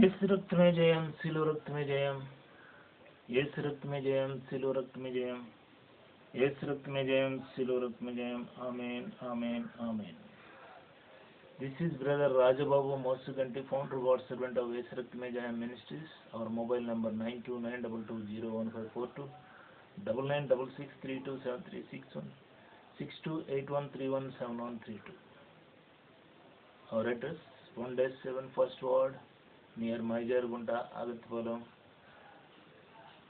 యేసు రక్తమే జయం, శిలువ రక్తమే జయం. యేసు రక్తమే జయం, శిలువ రక్తమే జయం. యేసు రక్తమే జయం, శిలువ రక్తమే జయం. ఆమేన్, ఆమేన్, ఆమేన్. This is Brother Rajababu Mosuganti, founder God servant of Yesu Raktame Jayam Ministries. Our mobile number 9292201542, 9966327361, 6281317132. Our address 1-7 First Ward near Maijargunta, Agatpalam,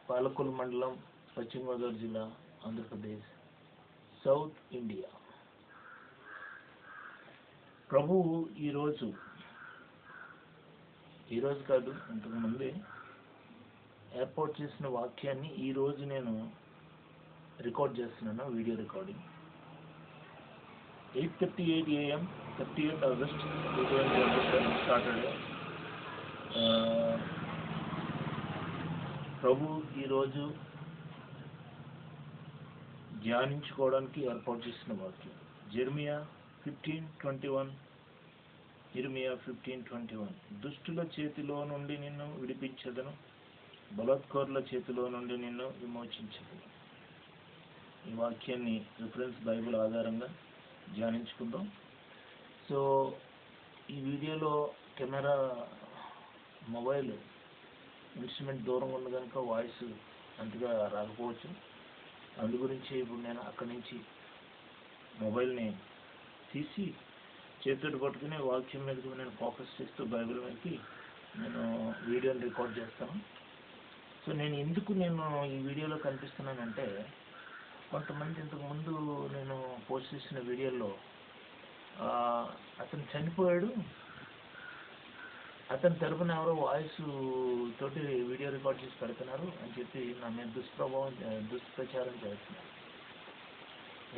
Palakul Mandalam, Pachim Godavari Jilla, Andhra Pradesh, South India. ప్రభు ఈరోజు కాదు, ఇంతకుముందే ఏర్పాటు చేసిన వాక్యాన్ని ఈరోజు నేను record చేస్తున్నాను, video recording. 8:38 AM 30th August 2027 Saturday. ప్రభు ఈరోజు ధ్యానించుకోవడానికి ఏర్పాటు చేసిన వాక్యం జెర్మియా 15:21. ఇర్మియా 15:21. దుష్టుల చేతిలో నుండి నిన్ను విడిపించదను, బలాత్కారుల చేతిలో నుండి నిన్ను విమోచించదను. ఈ వాక్యాన్ని రిఫరెన్స్ బైబిల్ ఆధారంగా ధ్యానించుకుందాం. సో ఈ వీడియోలో కెమెరా మొబైల్ ఇన్స్ట్రుమెంట్ దూరంగా ఉంది కనుక వాయిస్ అంతగా రాకపోవచ్చు. అందు గురించి ఇప్పుడు నేను అక్కడి నుంచి మొబైల్ని తీసి చేతితో పట్టుకుని వాక్యం మీదకి నేను ఫోకస్ చేస్తూ బైబిల్ మీదకి నేను వీడియోని రికార్డ్ చేస్తాను. సో నేను ఎందుకు ఈ వీడియోలో కనిపిస్తున్నానంటే, కొంతమంది ఇంతకుముందు నేను పోస్ట్ చేసిన వీడియోలో అతను చనిపోయాడు, అతని తరపున ఎవరో వాయిస్ తోటి వీడియో రికార్డ్ చేసి పెడుతున్నారు అని చెప్పి నా మీద దుష్ప్రచారం చేస్తున్నారు.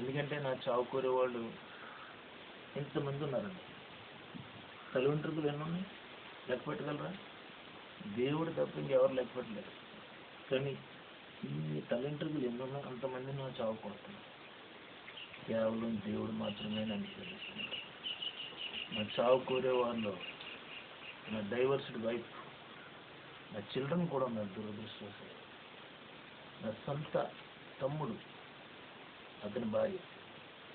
ఎందుకంటే నా చావు కోరే వాళ్ళు ఎంతమంది ఉన్నారండి. తల వెంట్రుకలు ఎన్ని ఉన్నాయి, లెక్క పెట్టగలరా? దేవుడు తప్ప ఇంకెవరు లెక్క పెట్టలేరు. కానీ ఇన్ని తల వెంట్రుకలు ఎన్ని ఉన్నాయి, అంతమంది నా చావు కోరుతున్నారు. కేవలం దేవుడు మాత్రమే నన్ను తెలుస్తున్నారు. నా చావు కోరే వాళ్ళు, నా డైవర్స్డ్ వైఫ్, నా చిల్డ్రన్ కూడా ఉన్నారు దురదృష్టవశాత్తు. నా సొంత తమ్ముడు, అతని భార్య,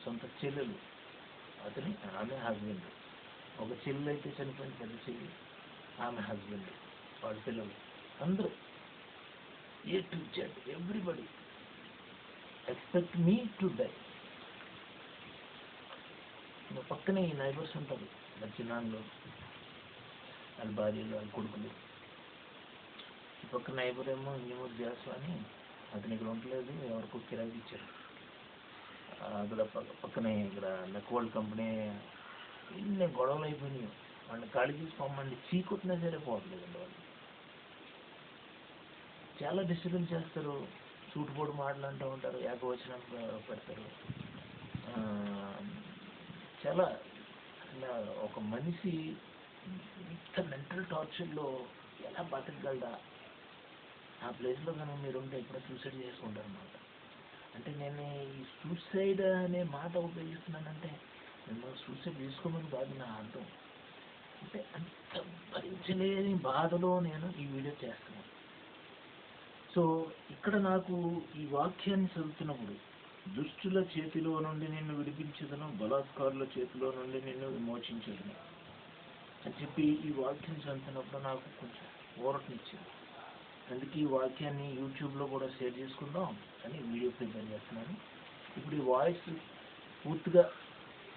సొంత చెల్లెలు, ఆమె హస్బెండ్, ఒక చెల్లి అయితే చనిపోయిన పెద్ద చెల్లి, ఆమె హస్బెండ్, వాళ్ళ పిల్లలు, అందరూ A to Z everybody expect me to die. పక్కనే ఈ నైబర్స్ ఉంటారు, నా చిన్నాన్నలు, వాళ్ళ భార్యలు, వాళ్ళ కొడుకులు. ఈ పక్క నైబర్ ఏమో ఇంజనీర్ చేస్తా అని అతను ఇక్కడ ఉండలేదు, ఎవరికో కిరాయికి ఇచ్చారు. అక్కడ పక్కనే ఇక్కడ నెక్వల్డ్ కంపెనీ, ఇన్ని గొడవలు అయిపోయినాయి. వాళ్ళని ఖాళీ చేసి పొమ్మండి, చీకొట్టినా సరే పోవట్లేదండి. వాళ్ళు చాలా డిస్టర్బెన్స్ చేస్తారు, సూటుపోటు మాటలు అంటూ ఉంటారు, ఏకవచనం పెడతారు. చాలా ఒక మనిషి ఇంత మెంటల్ టార్చర్లో ఎలా బతకగలడా? ఆ ప్లేస్లో కనుక మీరుంటే ఎప్పుడో సూసైడ్ చేసుకుంటారు అన్నమాట. అంటే నేను ఈ సూసైడ్ అనే మాట ఉపయోగిస్తున్నానంటే మిమ్మల్ని సూసైడ్ చేసుకోమని కాదు నా అర్థం. అంటే అంత భరించలేని బాధలో నేను ఈ వీడియో చేస్తున్నాను. సో ఇక్కడ నాకు ఈ వాక్యాన్ని చదువుతున్నప్పుడు, దుష్టుల చేతిలో నుండి నిన్ను విడిపించదను, బలాత్కారుల చేతిలో నుండి నిన్ను విమోచించదను అని చెప్పి ఈ వాక్యం చదువుతున్నప్పుడు నాకు కొంచెం ఊరటనిచ్చింది. అందుకే ఈ వాక్యాన్ని యూట్యూబ్లో కూడా షేర్ చేసుకుందాం అని వీడియో ప్రిపేర్ చేస్తున్నాను. ఇప్పుడు ఈ వాయిస్ పూర్తిగా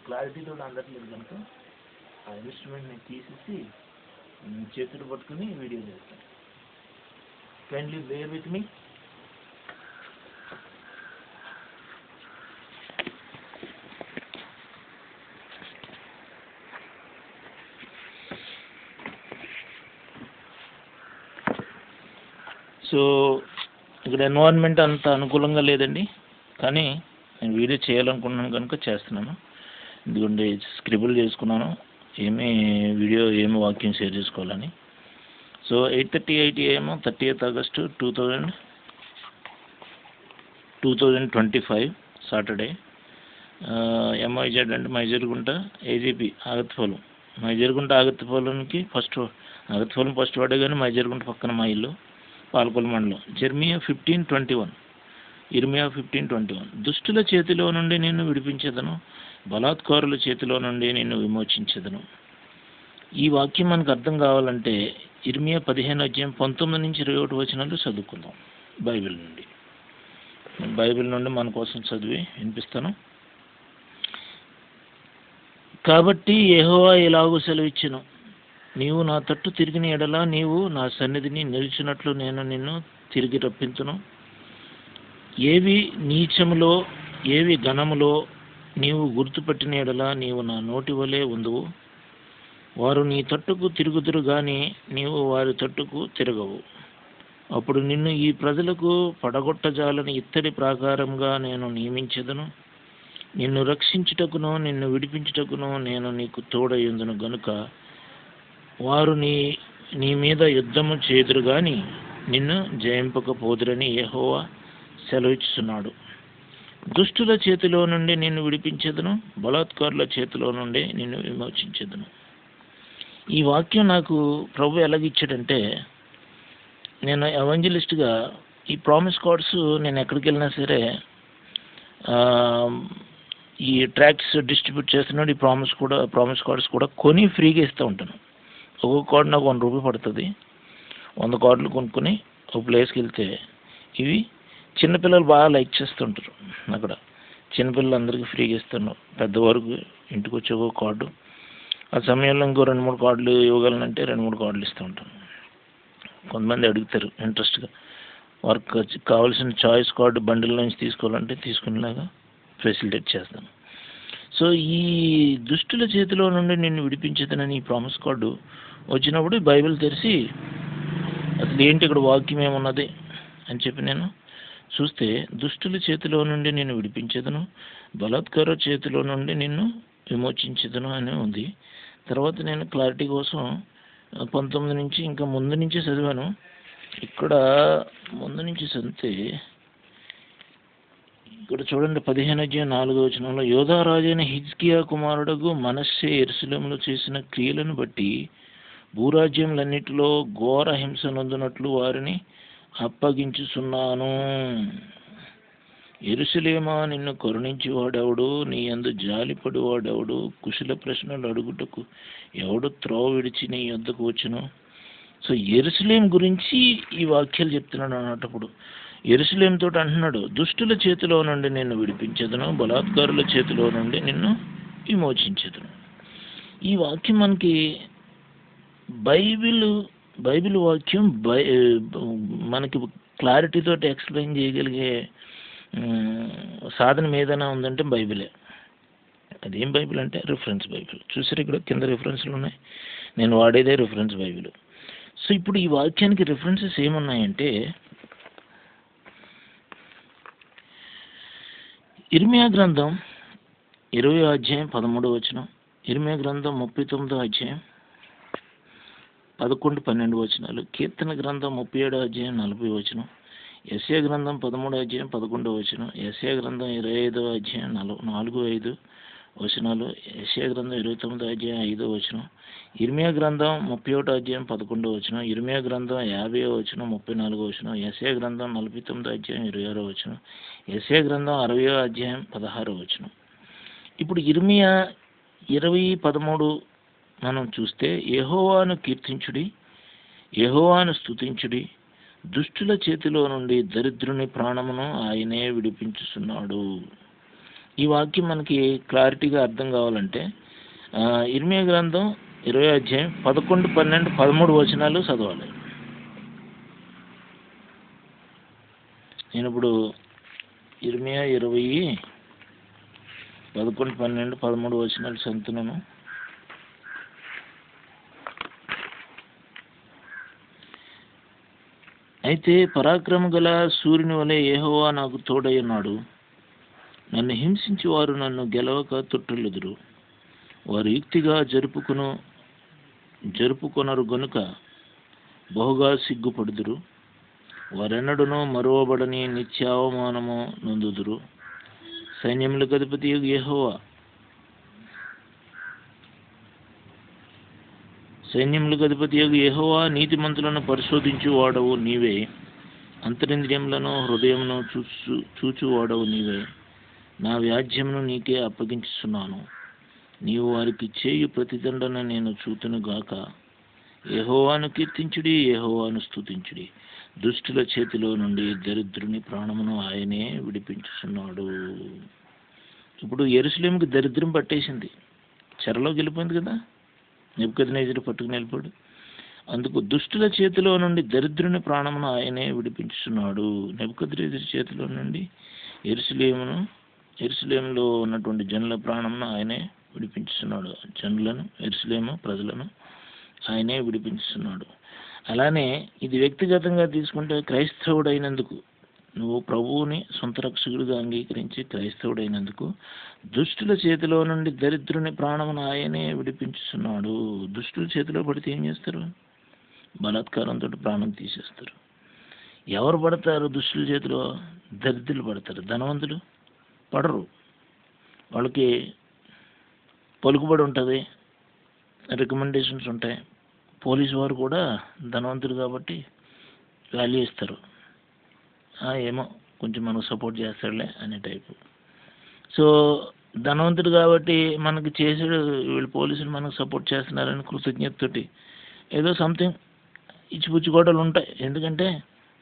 క్లారిటీతో అందట్లేదు కనుక ఆ ఇన్స్ట్రుమెంట్ని తీసేసి చేతులు పట్టుకుని వీడియో చేస్తాను. Kindly bear with me. So ఇక్కడ ఎన్వైరన్మెంట్ అంత అనుకూలంగా లేదండి, కానీ నేను వీడియో చేయాలనుకున్నాను కనుక చేస్తున్నాను. ఎందుకంటే స్క్రిబుల్ చేసుకున్నాను ఏమి వాక్యం షేర్ చేసుకోవాలని. So 8:38 AM 30th August 2025 Saturday. MIZ అంటే మైజర్గుంట, AGP ఆగత్పాలెం, మైజర్గుంట ఆగత్తిపాలెంకి ఆగత్తిపాలెం ఫస్ట్ వాడే, కానీ మైజర్గుంట పక్కన మా ఇల్లు, పాలకొల్లు మండలం. జెర్మియా 15:21, ఇర్మియా 15:21. దుష్టుల చేతిలో నుండి నిన్ను విడిపించెదను, బలాత్కారుల చేతిలో నుండి నిన్ను విమోచించెదను. ఈ వాక్యం మనకు అర్థం కావాలంటే ఇర్మియా 15:19-21 చదువుకుందాం బైబిల్ నుండి. బైబిల్ నుండి మన కోసం చదివి వినిపిస్తాను. కాబట్టి యెహోవా ఇలాగూ సెలవిచ్చెను, నీవు నా తట్టు తిరిగిన ఎడల నీవు నా సన్నిధిని నిలిచినట్లు నేను నిన్ను తిరిగి రప్పించును. ఏవి నీచములో ఏవి ఘనములో నీవు గుర్తుపట్టిన ఎడల నీవు నా నోటి వలె ఉందువు. వారు నీ తట్టుకు తిరుగుదురు గాని నీవు వారి తట్టుకు తిరగవు. అప్పుడు నిన్ను ఈ ప్రజలకు పడగొట్టజాలని ఇత్తడి ప్రాకారంగా నేను నియమించెదను. నిన్ను రక్షించుటకును నిన్ను విడిపించుటకును నేను నీకు తోడయ్యుందును గనుక వారు నీ మీద యుద్ధము చేదురు గాని నిన్ను జయింపకపోదురని యెహోవా సెలవిస్తున్నాడు. దుష్టుల చేతిలో నుండి నిన్ను విడిపించెదను, బలాత్కారుల చేతిలో నుండి నిన్ను విమోచించెదను. ఈ వాక్యం నాకు ప్రభు ఎలాగిచ్చాడంటే, నేను ఎవంజలిస్ట్గా ఈ ప్రామిస్ కార్డ్స్ నేను ఎక్కడికి వెళ్ళినా సరే ఈ ట్రాక్స్ డిస్ట్రిబ్యూట్ చేస్తున్నాడు. ఈ ప్రామిస్ కార్డ్స్ కూడా కొని ఫ్రీగా ఇస్తూ ఉంటాను. ఒక్కొక్క కార్డు నాకు ₹1 పడుతుంది. 100 కార్డులు కొనుక్కొని ఒక ప్లేస్కి వెళ్తే ఇవి చిన్నపిల్లలు బాగా లైక్ చేస్తుంటారు. అక్కడ చిన్నపిల్లలందరికీ ఫ్రీగా ఇస్తున్నాను. పెద్దవారికి ఇంటికి వచ్చి ఒక కార్డు, ఆ సమయంలో ఇంకో 2-3 కార్డులు ఇవ్వగలనంటే 2-3 కార్డులు ఇస్తూ ఉంటాను. కొంతమంది అడుగుతారు ఇంట్రెస్ట్గా, వారికి కావాల్సిన చాయిస్ కార్డు బండిల్ నుంచి తీసుకోవాలంటే తీసుకునేలాగా ఫెసిలిటేట్ చేస్తాను. సో ఈ దుష్టుల చేతిలో నుండి నిన్ను విడిపించేదనని ఈ ప్రామిస్ కార్డు వచ్చినప్పుడు బైబిల్ తెరిచి అసలు ఏంటి ఇక్కడ వాక్యం ఏమున్నది అని చెప్పి నేను చూస్తే, దుష్టుల చేతిలో నుండి నిన్ను విడిపించేదను, బలాత్కార చేతిలో నుండి నిన్ను విమోచించేదను అని ఉంది. తర్వాత నేను క్లారిటీ కోసం 19 నుంచి ఇంకా ముందు నుంచి చదివాను. ఇక్కడ ముందు నుంచి చదివితే ఇక్కడ చూడండి 15:4 యోధా రాజైన హిజ్కియా కుమారుడగు మనష్షే యెరూషలేములో చేసిన క్రియలను బట్టి భూరాజ్యములన్నిటిలో ఘోర హింస నొందునట్లు వారిని అప్పగించుచున్నాను. యెరూషలేమా, నిన్ను కరుణించేవాడెవడు? నీ యందు జాలిపడివాడెవడు? కుశల ప్రశ్నలు అడుగుటకు ఎవడు త్రోవ విడిచి నీ యొద్దకు వచ్చును? సో యెరూషలేం గురించి ఈ వాక్యాలు చెప్తున్నాడు అన్నప్పుడు యెరూషలేం తోటి అంటున్నాడు, దుష్టుల చేతిలో నుండి నిన్ను విడిపించెదను, బలాత్కారుల చేతిలో నుండి నిన్ను విమోచించెదను. ఈ వాక్యం మనకి బైబిల్ వాక్యం మనకి క్లారిటీతో ఎక్స్ప్లెయిన్ చేయగలిగే సాధనం ఏదైనా ఉందంటే బైబిలే. అదేం బైబిల్ అంటే రిఫరెన్స్ బైబిల్. చూసారు ఇక్కడ కింద రిఫరెన్స్లు ఉన్నాయి, నేను వాడేదే రిఫరెన్స్ బైబిల్. సో ఇప్పుడు ఈ వాక్యానికి రిఫరెన్సెస్ ఏమున్నాయంటే, ఇర్మియా గ్రంథం 20:13, ఇర్మియా గ్రంథం 39:11-12, కీర్తన గ్రంథం 37:40, యెషయా గ్రంథం 13:11, యెషయా గ్రంథం 25:4-5, యెషయా గ్రంథం 29:5, ఇర్మియా గ్రంథం 31:11, ఇర్మియా గ్రంథం 50:34, యెషయా గ్రంథం 49:26, యెషయా గ్రంథం 60:16. ఇప్పుడు ఇర్మియా 20:13 మనం చూస్తే, యెహోవాను కీర్తించుడి, యెహోవాను స్తుతించుడి, దుష్టుల చేతిలో నుండి దరిద్రుని ప్రాణమును ఆయనే విడిపించుచున్నాడు. ఈ వాక్యం మనకి క్లారిటీగా అర్థం కావాలంటే ఇర్మియా గ్రంథం 20:11-12-13 చదవాలి. నేను ఇప్పుడు ఇర్మియా 20:11-12 చదువుతున్నాను. అయితే పరాక్రమ గల సూర్యుని వలె యెహోవా నాకు తోడై ఉన్నాడు. నన్ను హింసించి వారు నన్ను గెలవక తొట్టిల్లుదురు. వారు యుక్తిగా జరుపుకొనరు గనుక బహుగా సిగ్గుపడుదురు. వారెన్నడూనూ మరువబడని నిత్యావమానము నొందుదురు. సైన్యములకు అధిపతి యెహోవా సైన్యములకు అధిపతియగు యెహోవా, నీతిమంతులను పరిశోధించువాడవు నీవే, అంతరింద్రియములను హృదయమును చూచువాడవు నీవే. నా వ్యాజ్యమును నీకే అప్పగించుచున్నాను. నీవు వారికి చేయు ప్రతిదండన నేను చూతును గాక. యెహోవాను కీర్తించుడి, యెహోవాను స్తుతించుడి. దుష్టుల చేతిలో నుండి దరిద్రుని ప్రాణమును ఆయనే విడిపించుచున్నాడు. ఇప్పుడు యెరూషలేముకి దరిద్రం పట్టేసింది, చెరలోకి వెళ్ళిపోయింది కదా, నెబుకద్నెజరు పట్టుకుని వెళ్ళిపోయాడు. అందుకు దుష్టుల చేతిలో నుండి దరిద్రుని ప్రాణమును ఆయనే విడిపించుచున్నాడు. నెబుకద్నెజరు చేతిలో నుండి యెరూషలేములో ఉన్నటువంటి జనుల ప్రాణమును ఆయనే విడిపించుచున్నాడు. జనులను, యెరూషలేము ప్రజలను ఆయనే విడిపించుచున్నాడు. అలానే ఇది వ్యక్తిగతంగా తీసుకుంటే, క్రైస్తవుడైనందుకు, నువ్వు ప్రభువుని సొంత రక్షకుడిగా అంగీకరించి క్రైస్తవుడైనందుకు దుష్టుల చేతిలో నుండి దరిద్రుని ప్రాణమును ఆయనే విడిపించుచున్నాడు. దుష్టుల చేతిలో పడితే ఏం చేస్తారు? బలాత్కారంతో ప్రాణం తీసేస్తారు. ఎవరు పడతారు దుష్టుల చేతిలో? దరిద్రులు పడతారు. ధనవంతులు పడరు. వాళ్ళకి పలుకుబడి ఉంటుంది, రికమెండేషన్స్ ఉంటాయి. పోలీసు వారు కూడా ధనవంతులు కాబట్టి వాల్యూ ఇస్తారు. ఏమో కొంచెం మనకు సపోర్ట్ చేస్తాడులే అనే టైపు. సో ధనవంతుడు కాబట్టి మనకి చేసాడు, వీళ్ళు పోలీసులు మనకు సపోర్ట్ చేస్తున్నారని కృతజ్ఞతతోటి ఏదో సంథింగ్ ఇచ్చిపుచ్చుకోవడాలు ఉంటాయి. ఎందుకంటే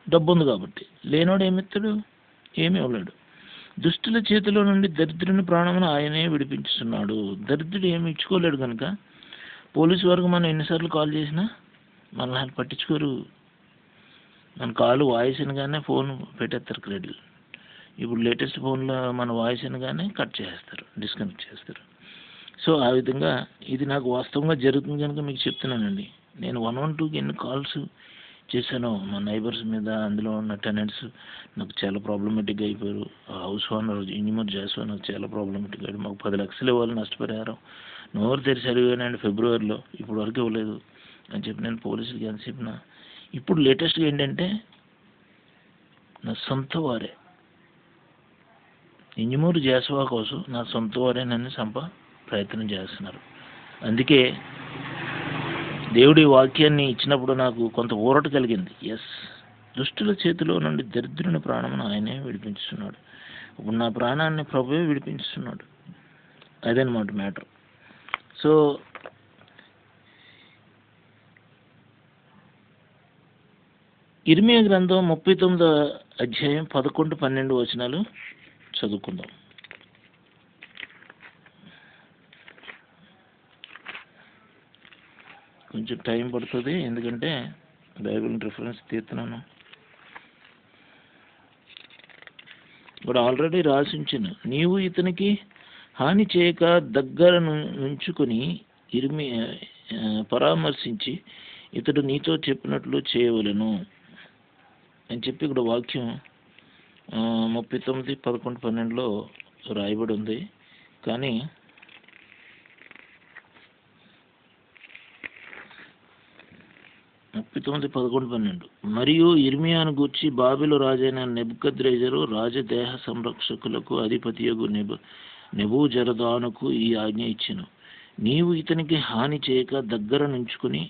డబ్బు ఉంది కాబట్టి. లేనోడు ఏమిస్తాడు? ఏమీ ఇవ్వలేడు. దుష్టుల చేతిలో నుండి దరిద్రుని ప్రాణమును ఆయనే విడిపించుతున్నాడు. దరిద్రుడు ఏమి ఇచ్చుకోలేడు కనుక పోలీసు వరకు మనం ఎన్నిసార్లు కాల్ చేసినా మనల్ని పట్టించుకోరు. మన కాలు వాయిస్ అనగానే ఫోన్ పెట్టేస్తారు క్రెడిట్. ఇప్పుడు లేటెస్ట్ ఫోన్లో మన వాయిస్ అనగానే కట్ చేస్తారు, డిస్కనెక్ట్ చేస్తారు. సో ఆ విధంగా ఇది నాకు వాస్తవంగా జరుగుతుంది కనుక మీకు చెప్తున్నానండి. నేను 112కి ఎన్ని కాల్స్ చేశానో మా నైబర్స్ మీద, అందులో ఉన్న టెనెంట్స్ నాకు చాలా ప్రాబ్లమేటిక్గా అయిపోయారు. హౌస్ ఓనర్ ఇంజమూర్ జాస్వా నాకు చాలా ప్రాబ్లమేటిక్గా అయ్యాడు. మాకు 10 లక్షలు ఇవ్వాలి నష్టపరిహారం, నోరు తెరిచి అడిగానండి ఫిబ్రవరిలో, ఇప్పుడు వరకు ఇవ్వలేదు అని చెప్పి నేను పోలీసులకి ఎంత చెప్పినా. ఇప్పుడు లేటెస్ట్గా ఏంటంటే నా సొంత వారే, ఇంజమూరు జాస్వా కోసం నా సొంత వారే నన్ను ప్రయత్నం చేస్తున్నారు. అందుకే దేవుడి వాక్యాన్ని ఇచ్చినప్పుడు నాకు కొంత ఊరట కలిగింది. ఎస్, దుష్టుల చేతిలో నుండి దరిద్రుని ప్రాణమును ఆయనే విడిపించుతున్నాడు. ఇప్పుడు నా ప్రాణాన్ని ప్రభువే విడిపించుతున్నాడు. అదనమాట మ్యాటర్. సో ఇర్మియా గ్రంథం 39వ అధ్యాయం 11-12 వచనాలు చదువుకుందాం. కొంచెం టైం పడుతుంది, ఎందుకంటే బైబిల్ రిఫరెన్స్ తీస్తున్నాను. ఇప్పుడు ఆల్రెడీ రాసి ఉంచాను. నీవు ఇతనికి హాని చేయక దగ్గర నుంచుకొని పరామర్శించి ఇతడు నీతో చెప్పినట్లు చేయవలెను అని చెప్పి ఇక్కడ వాక్యం 39:11-12లో రాయబడి ఉంది. కానీ మరియు ఇర్మియాను గూర్చి బాబెలు రాజైన నెబుకద్రెజరు రాజదేహ సంరక్షకులకు అధిపతియగు నెబూజరదానుకు ఈ ఆజ్ఞ ఇచ్చెను. నీవు ఇతనికి హాని చేయక దగ్గర నుంచుకుని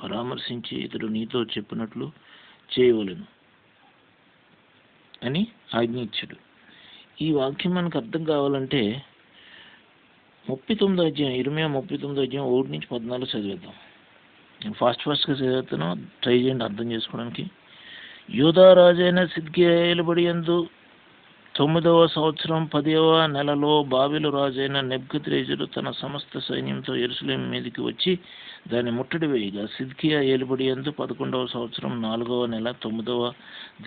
పరామర్శించి ఇతడు నీతో చెప్పినట్లు చేయవలెను అని ఆజ్ఞ ఇచ్చాడు. ఈ వాక్యం మనకు అర్థం కావాలంటే 39వ అధ్యాయం, ఇర్మియా 39వ అధ్యాయం 1-14 చదివేద్దాం. నేను ఫాస్ట్గా చదువుతాను, ట్రై చేయండి అర్థం చేసుకోవడానికి. యూదా రాజైన సిద్కియా ఏలుబడి యందు 9వ సంవత్సరం 10వ నెలలో బాబెలు రాజైన నెబుకద్రెజరు తన సమస్త సైన్యంతో యెరూషలేము మీదకి వచ్చి దాన్ని ముట్టడి వేయగా, సిద్కియా ఏలుబడి యందు 11వ సంవత్సరం 4వ నెల 9వ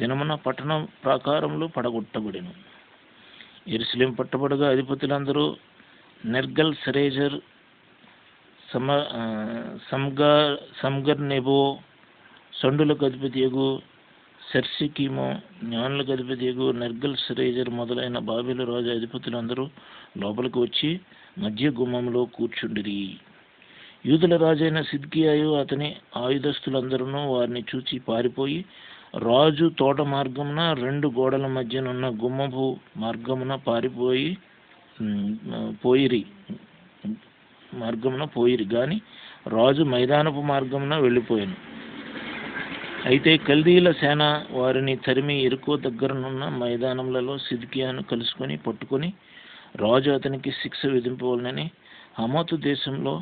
దినమున పట్టణం ప్రాకారములు పడగొట్టబడెను. యెరూషలేము పట్టబడగా అధిపతులందరూ నెర్గల్ సరేజర్, సంగర్ నెబో, సండులకు అధిపతియగు సెర్సికీమో, జ్ఞానులకు అధిపతియగు నెర్గల్ సరేజర్ మొదలైన బాబెలు రాజు అధిపతులందరూ లోపలికి వచ్చి మధ్య గుమ్మంలో కూర్చుండిరి. యూదుల రాజైన సిద్కియాయు అతని ఆయుధస్తులందరూ వారిని చూచి పారిపోయి రాజు తోట మార్గమున 2 గోడల మధ్యనున్న గుమ్మపు మార్గమున పోయిరి గాని రాజు మైదానపు మార్గమున వెళ్ళిపోయాను. అయితే కల్దీయుల సేన వారిని తరిమి ఎరుకో దగ్గరనున్న మైదానములలో సిద్కియాను కలుసుకొని పట్టుకొని రాజు అతనికి శిక్ష విధింపవలనని హమాతు దేశంలో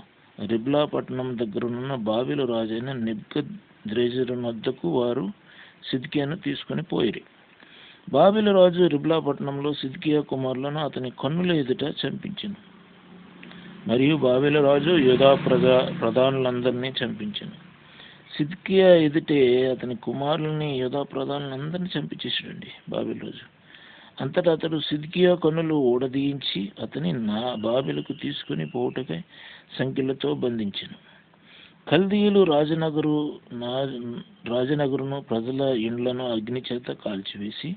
రిబ్లా పట్టణం దగ్గరనున్న బాబిలు రాజైన నెబుకద్రెజరు వద్దకు వారు సిద్కియాను తీసుకొని పోయిరి. బాబిలు రాజు రిబ్లా పట్టణంలో సిద్కియా కుమారులను అతని కన్నుల ఎదుట చంపించెను. మరియు బాబిలు రాజు యూదా ప్రధానులందరినీ చంపించెను. సిద్కియా ఎదుటే అతని కుమారులని యూదా ప్రధానులందరినీ చంపించేసాడండి బాబిలు రాజు. అంతటా అతడు సిద్కియా కన్నులు ఊడదీయించి అతని బాబిలకు తీసుకుని పోవుటకై సంకెళ్లతో బంధించెను. కల్దీయులు రాజనగరును ప్రజల ఇండ్లను అగ్ని చేత కాల్చివేసి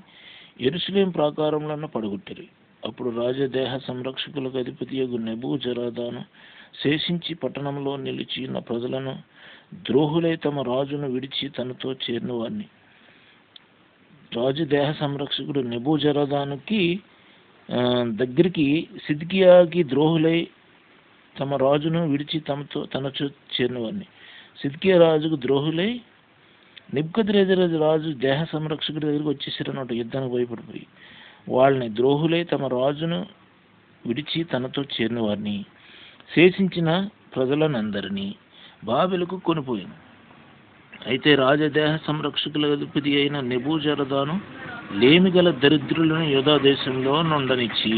యెరూషలేము ప్రాకారములను పడగొట్టిరి. అప్పుడు రాజదేహ సంరక్షకులకు అధిపతియగు నెబూజరదాను శేషించి పట్టణంలో నిలిచి ఉన్న ప్రజలను ద్రోహులై తమ రాజును విడిచి తనతో చేరిన వారిని రాజు దేహ సంరక్షకుడు నెబూజరదానుకి దగ్గరికి సిద్కియాకి ద్రోహులై తమ రాజును విడిచి తనతో చేరిన వారిని సిద్కియా రాజుకు ద్రోహులై నెబుకద్రెజరు రాజు దేహ సంరక్షకుడి దగ్గరికి వచ్చేసారన్నమాట. యుద్ధానికి భయపడిపోయి వాళ్ళని ద్రోహులై తమ రాజును విడిచి తనతో చేరిన వారిని శేషించిన ప్రజలనందరినీ బాబెలుకు కొనిపోయింది. అయితే రాజదేహ సంరక్షకుల అధిపతి అయిన నెబూజరదాను లేమిగల దరిద్రులను యూదా దేశంలో నుండనిచ్చి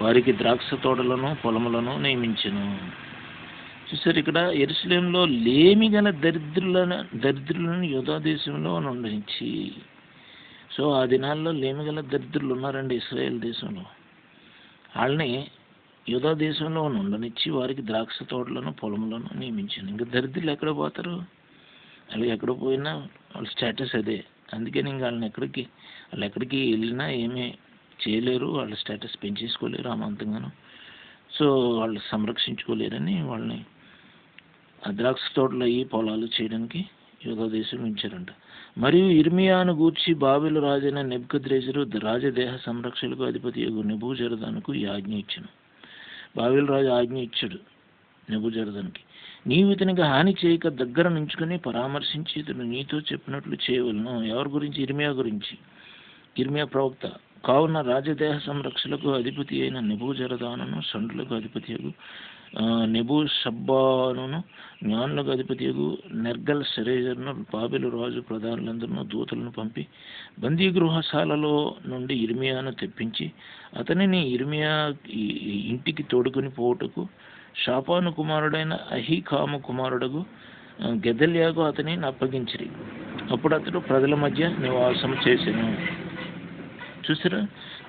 వారికి ద్రాక్ష తోటలను పొలములను నియమించెను. చూసారు, ఇక్కడ యెరూషలేములో లేమిగల దరిద్రులను యూదా దేశంలో నుండనిచ్చి. సో ఆ దినాల్లో లేమిగల దరిద్రులు ఉన్నారండి ఇశ్రాయేల్ దేశంలో. వాళ్ళని యూదా దేశంలో ఉండనిచ్చి వారికి ద్రాక్ష తోటలను పొలములను నియమించాను. ఇంకా దరిద్రులు ఎక్కడ పోతారు? వాళ్ళు ఎక్కడ పోయినా వాళ్ళ స్టేటస్ అదే. అందుకని ఇంకా వాళ్ళు ఎక్కడికి వెళ్ళినా ఏమీ చేయలేరు, వాళ్ళ స్టేటస్ పెంచేసుకోలేరు అమాంతంగాను. సో వాళ్ళు సంరక్షించుకోలేరని వాళ్ళని ఆ ద్రాక్ష తోటలు అయ్యి పొలాలు చేయడానికి యూదా దేశం ఉంచారంట. మరియు ఇర్మియాను గూర్చి బాబెలు రాజైన నెబుకద్రెజరు రాజదేహ సంరక్షకులకు అధిపతి నెబూజరదానుకు ఈ ఆజ్ఞ ఇచ్చాను. బాబెలు రాజు ఆజ్ఞ ఇచ్చాడు నెబూజరదానికి, నీవు ఇతనికి హాని చేయక దగ్గర నుంచుకొని పరామర్శించి ఇతను నీతో చెప్పినట్లు చేయవలను. ఎవరి గురించి? ఇర్మియా గురించి. ఇర్మియా ప్రవక్త. కావున రాజదేహ సంరక్షకులకు అధిపతి అయిన నెబూజరదానును, సండులకు అధిపతి నెబూషబ్బానును, జ్ఞానులకు అధిపతి నెర్గల్ సరేజర్ను బాబెలు రాజు ప్రధానులందరూ దూతలను పంపి బందీగృహశాలలో నుండి ఇర్మియాను తెప్పించి అతనిని ఇర్మియా ఇంటికి తోడుకొని పోవుటకు షాపాను కుమారుడైన అహీకాము కుమారుడకు గెదల్యాకు అతనిని అప్పగించిరి. అప్పుడు అతడు ప్రజల మధ్య నివాసం చేసెను. చూసారా,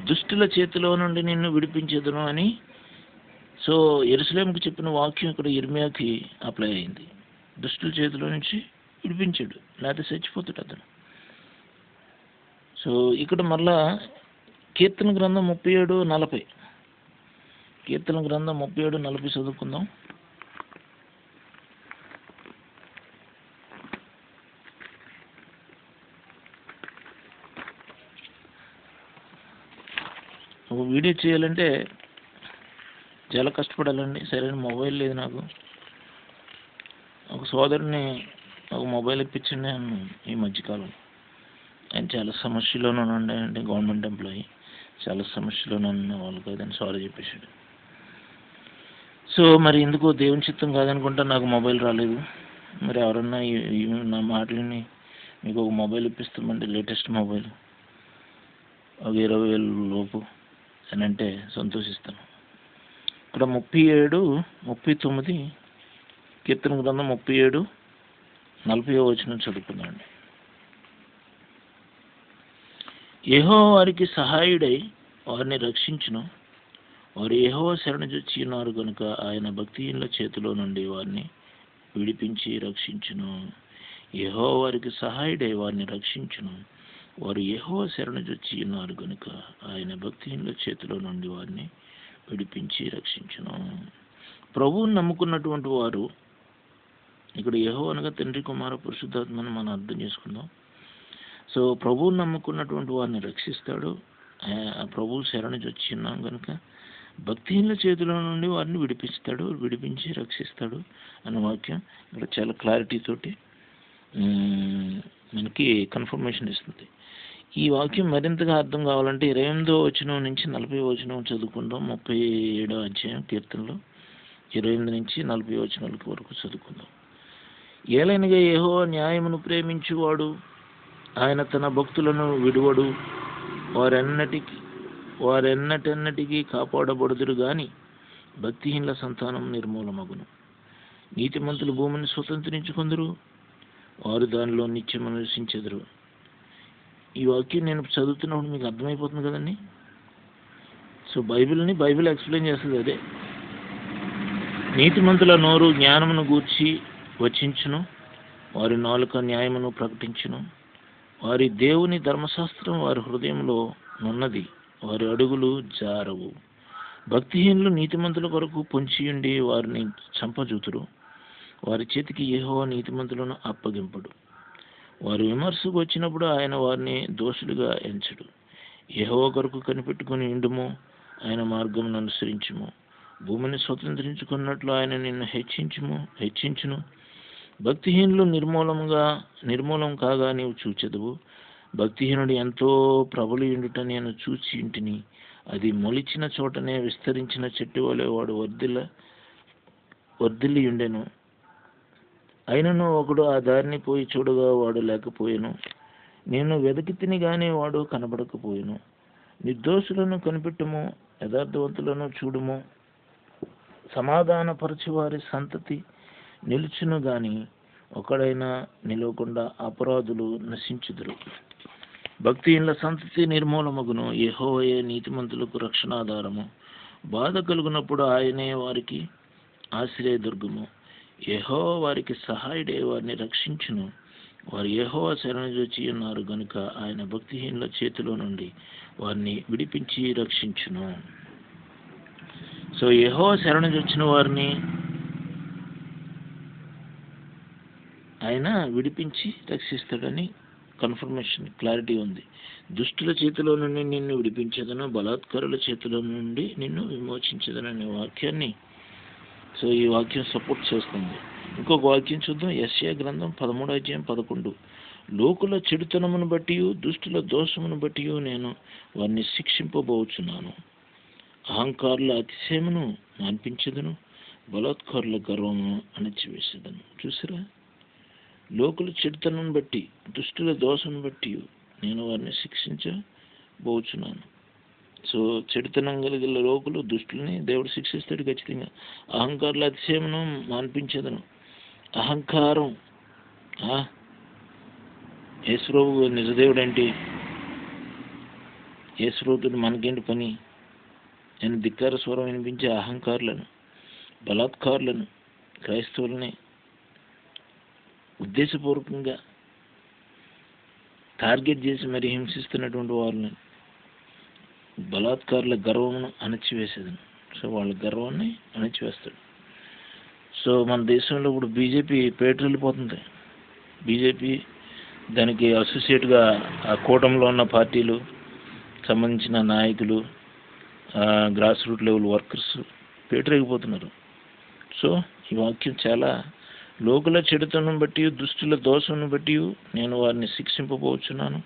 దుష్టుల చేతిలో నుండి నిన్ను విడిపించేదను అని. సో యెరూషలేముకు చెప్పిన వాక్యం ఇక్కడ ఇర్మియాకి అప్లై అయింది. దుష్టుల చేతిలో నుంచి విడిపించాడు, లేకపోతే చచ్చిపోతాడు అతను. సో ఇక్కడ మళ్ళా కీర్తన గ్రంథం 37:40, కీర్తన గ్రంథం 37:40 చదువుకుందాం. ఒక వీడియో చేయాలంటే చాలా కష్టపడాలండి. సరైన మొబైల్ లేదు నాకు. ఒక సోదరుని ఒక మొబైల్ ఇప్పించండి అన్నాను ఈ మధ్యకాలం. ఆయన చాలా సమస్యలోనే ఉండే, అంటే గవర్నమెంట్ ఎంప్లాయీ, చాలా సమస్యలోనే ఉన్న వాళ్ళు కాదని సారీ చెప్పేసాడు. సో మరి ఎందుకో దేవుని చిత్తం కాదనుకుంటా నాకు మొబైల్ రాలేదు. మరి ఎవరన్నా నా మాటలని మీకు ఒక మొబైల్ ఇప్పిస్తామంటే లేటెస్ట్ మొబైల్ ఒక 20,000 లోపు అని అంటే సంతోషిస్తాను. ఇక్కడ 39 కీర్తన గ్రంథం 37:40 చదువుకుందామండి. యెహోవా వారికి సహాయుడై వారిని రక్షించును. వారు యెహోవా శరణుజొచ్చి ఉన్నారు కనుక ఆయన భక్తిహీనుల చేతిలో నుండి వారిని విడిపించి రక్షించును. యెహోవా వారికి సహాయుడై వారిని రక్షించును. వారు యెహోవా శరణుజొచ్చి ఉన్నారు కనుక ఆయన భక్తిహీనుల చేతిలో నుండి వారిని విడిపించి రక్షించును. ప్రభువుని నమ్ముకున్నటువంటి వారు, ఇక్కడ యెహోవా అనగా తండ్రి, కుమార, పరిశుద్ధాత్మను మనం అర్థం చేసుకుందాం. సో ప్రభువుని నమ్ముకున్నటువంటి వారిని రక్షిస్తాడు. ప్రభువు శరణుజొచ్చి ఉన్నాం కనుక భక్తిహీనుల చేతిలో నుండి వారిని విడిపించి రక్షిస్తాడు అన్న వాక్యం ఇక్కడ చాలా క్లారిటీ తోటి మనకి కన్ఫర్మేషన్ ఇస్తుంది. ఈ వాక్యం మరింతగా అర్థం కావాలంటే 28వ వచనం నుంచి 40వ వచనం చదువుకుందాం. 37వ అధ్యాయం కీర్తనలో 28 నుంచి 40 వచనాల వరకు చదువుకుందాం. ఏలైనగా యెహోవా న్యాయమును ప్రేమించువాడు, ఆయన తన భక్తులను విడువడు. వారెన్నటెన్నటికీ కాపాడబడుదురు గాని భక్తిహీనుల సంతానం నిర్మూలమగును. నీతిమంతులు భూమిని స్వతంత్రించుకొందురు, వారు దానిలో నిత్యం నివసించెదరు. ఈ వాక్యం నేను చదువుతున్నప్పుడు మీకు అర్థమైపోతుంది కదండి. సో బైబిల్ ఎక్స్ప్లెయిన్ చేస్తుంది అదే. నీతిమంతుల నోరు జ్ఞానమును గూర్చి వచించును, వారి నాలుక న్యాయమును ప్రకటించును. వారి దేవుని ధర్మశాస్త్రం వారి హృదయంలో నున్నది, వారి అడుగులు జారవు. భక్తిహీనులు నీతిమంతుల కొరకు పొంచియుండి వారిని చంపజూతురు. వారి చేతికి యెహోవా నీతిమంతులను అప్పగింపడు. వారు విమర్శకు వచ్చినప్పుడు ఆయన వారిని దోషులుగా ఎంచడు. యెహోవా కొరకు కనిపెట్టుకుని ఉండుము, ఆయన మార్గమును అనుసరించుము. భూమిని స్వతంత్రించుకున్నట్లు ఆయన నిన్ను హెచ్చించును. భక్తిహీనులు నిర్మూలం కాగా నీవు చూచెదవు. భక్తిహీనుడు ఎంతో ప్రబలియుండుట నేను చూచి ఇంటిని. అది మొలిచిన చోటనే విస్తరించిన చెట్టు వలె వాడు వర్ధిల్లియుండెను. అయినను ఒకడు ఆ దారిని పోయి చూడగా వాడు లేకపోయెను. నేను వెతికితిని గాని వాడు కనబడకపోయెను. నిర్దోషులను కనిపెట్టుము, యథార్థవంతులను చూడుము. సమాధానపరచు వారి సంతతి నిలుచును గాని ఒకడైనా నిలవకుండా అపరాధులు నశించుదురు. భక్తిహీనుల సంతతి నిర్మూలమగును. యెహోవాయే నీతిమంతులకు రక్షణాధారము. బాధ కలుగునప్పుడు ఆయనే వారికి ఆశ్రయదుర్గము. యెహోవా వారికి సహాయుడే, వారిని రక్షించును. వారు యెహోవా శరణుజొచ్చి ఉన్నారు గనుక ఆయన భక్తిహీనుల చేతిలో నుండి వారిని విడిపించి రక్షించును. సో యెహోవా శరణుజొచ్చిన వారిని ఆయన విడిపించి రక్షిస్తాడని కన్ఫర్మేషన్ క్లారిటీ ఉంది. దుష్టుల చేతిలో నుండి నిన్ను విడిపించేదను, బలాత్కారుల చేతిలో నుండి నిన్ను విమోచించేదను అనే వాక్యాన్ని సో ఈ వాక్యం సపోర్ట్ చేస్తుంది. ఇంకొక వాక్యం చూద్దాం. యెషయా గ్రంథం 13వ అధ్యాయం 11. లోకుల చెడుతనమును బట్టి దుష్టుల దోషమును బట్టి నేను వారిని శిక్షింపబోచున్నాను. అహంకారుల అతిశయమును మాన్పించదును, బలాత్కారుల గర్వమును అణచివేసేదను. చూసారా, లోకుల చెడుతనం బట్టి దుష్టుల దోషం బట్టి నేను వారిని శిక్షించబోచున్నాను. సో చెడుతనం కలిగిన లోకులు దుష్టుల్ని దేవుడు శిక్షిస్తాడు ఖచ్చితంగా. అహంకారుల అతిశయమును మాన్పించదను. అహంకారం యేసుప్రభు నిజదేవుడు అంటే యేసుప్రభుతో మనకేంటి పని? నేను ధిక్కార స్వరం వినిపించే అహంకారులను, బలాత్కారులను, క్రైస్తవులని ఉద్దేశపూర్వకంగా టార్గెట్ చేసి మరి హింసిస్తున్నటువంటి వాళ్ళని, బలాత్కారుల గర్వమును అణచివేసేదని. సో వాళ్ళ గర్వాన్ని అణచివేస్తాడు. సో మన దేశంలో ఇప్పుడు బీజేపీ పేటరెళ్ళిపోతుంది. బీజేపీ దానికి అసోసియేట్గా ఆ కూటమిలో ఉన్న పార్టీలు సంబంధించిన నాయకులు, గ్రాస్ రూట్ లెవెల్ వర్కర్స్ పేటరేగిపోతున్నారు. సో ఈ వాక్యం చాలా లోకుల చెడుతనం బట్టి దుష్టుల దోషమును బట్టి నేను వారిని శిక్షింపబోచున్నాను.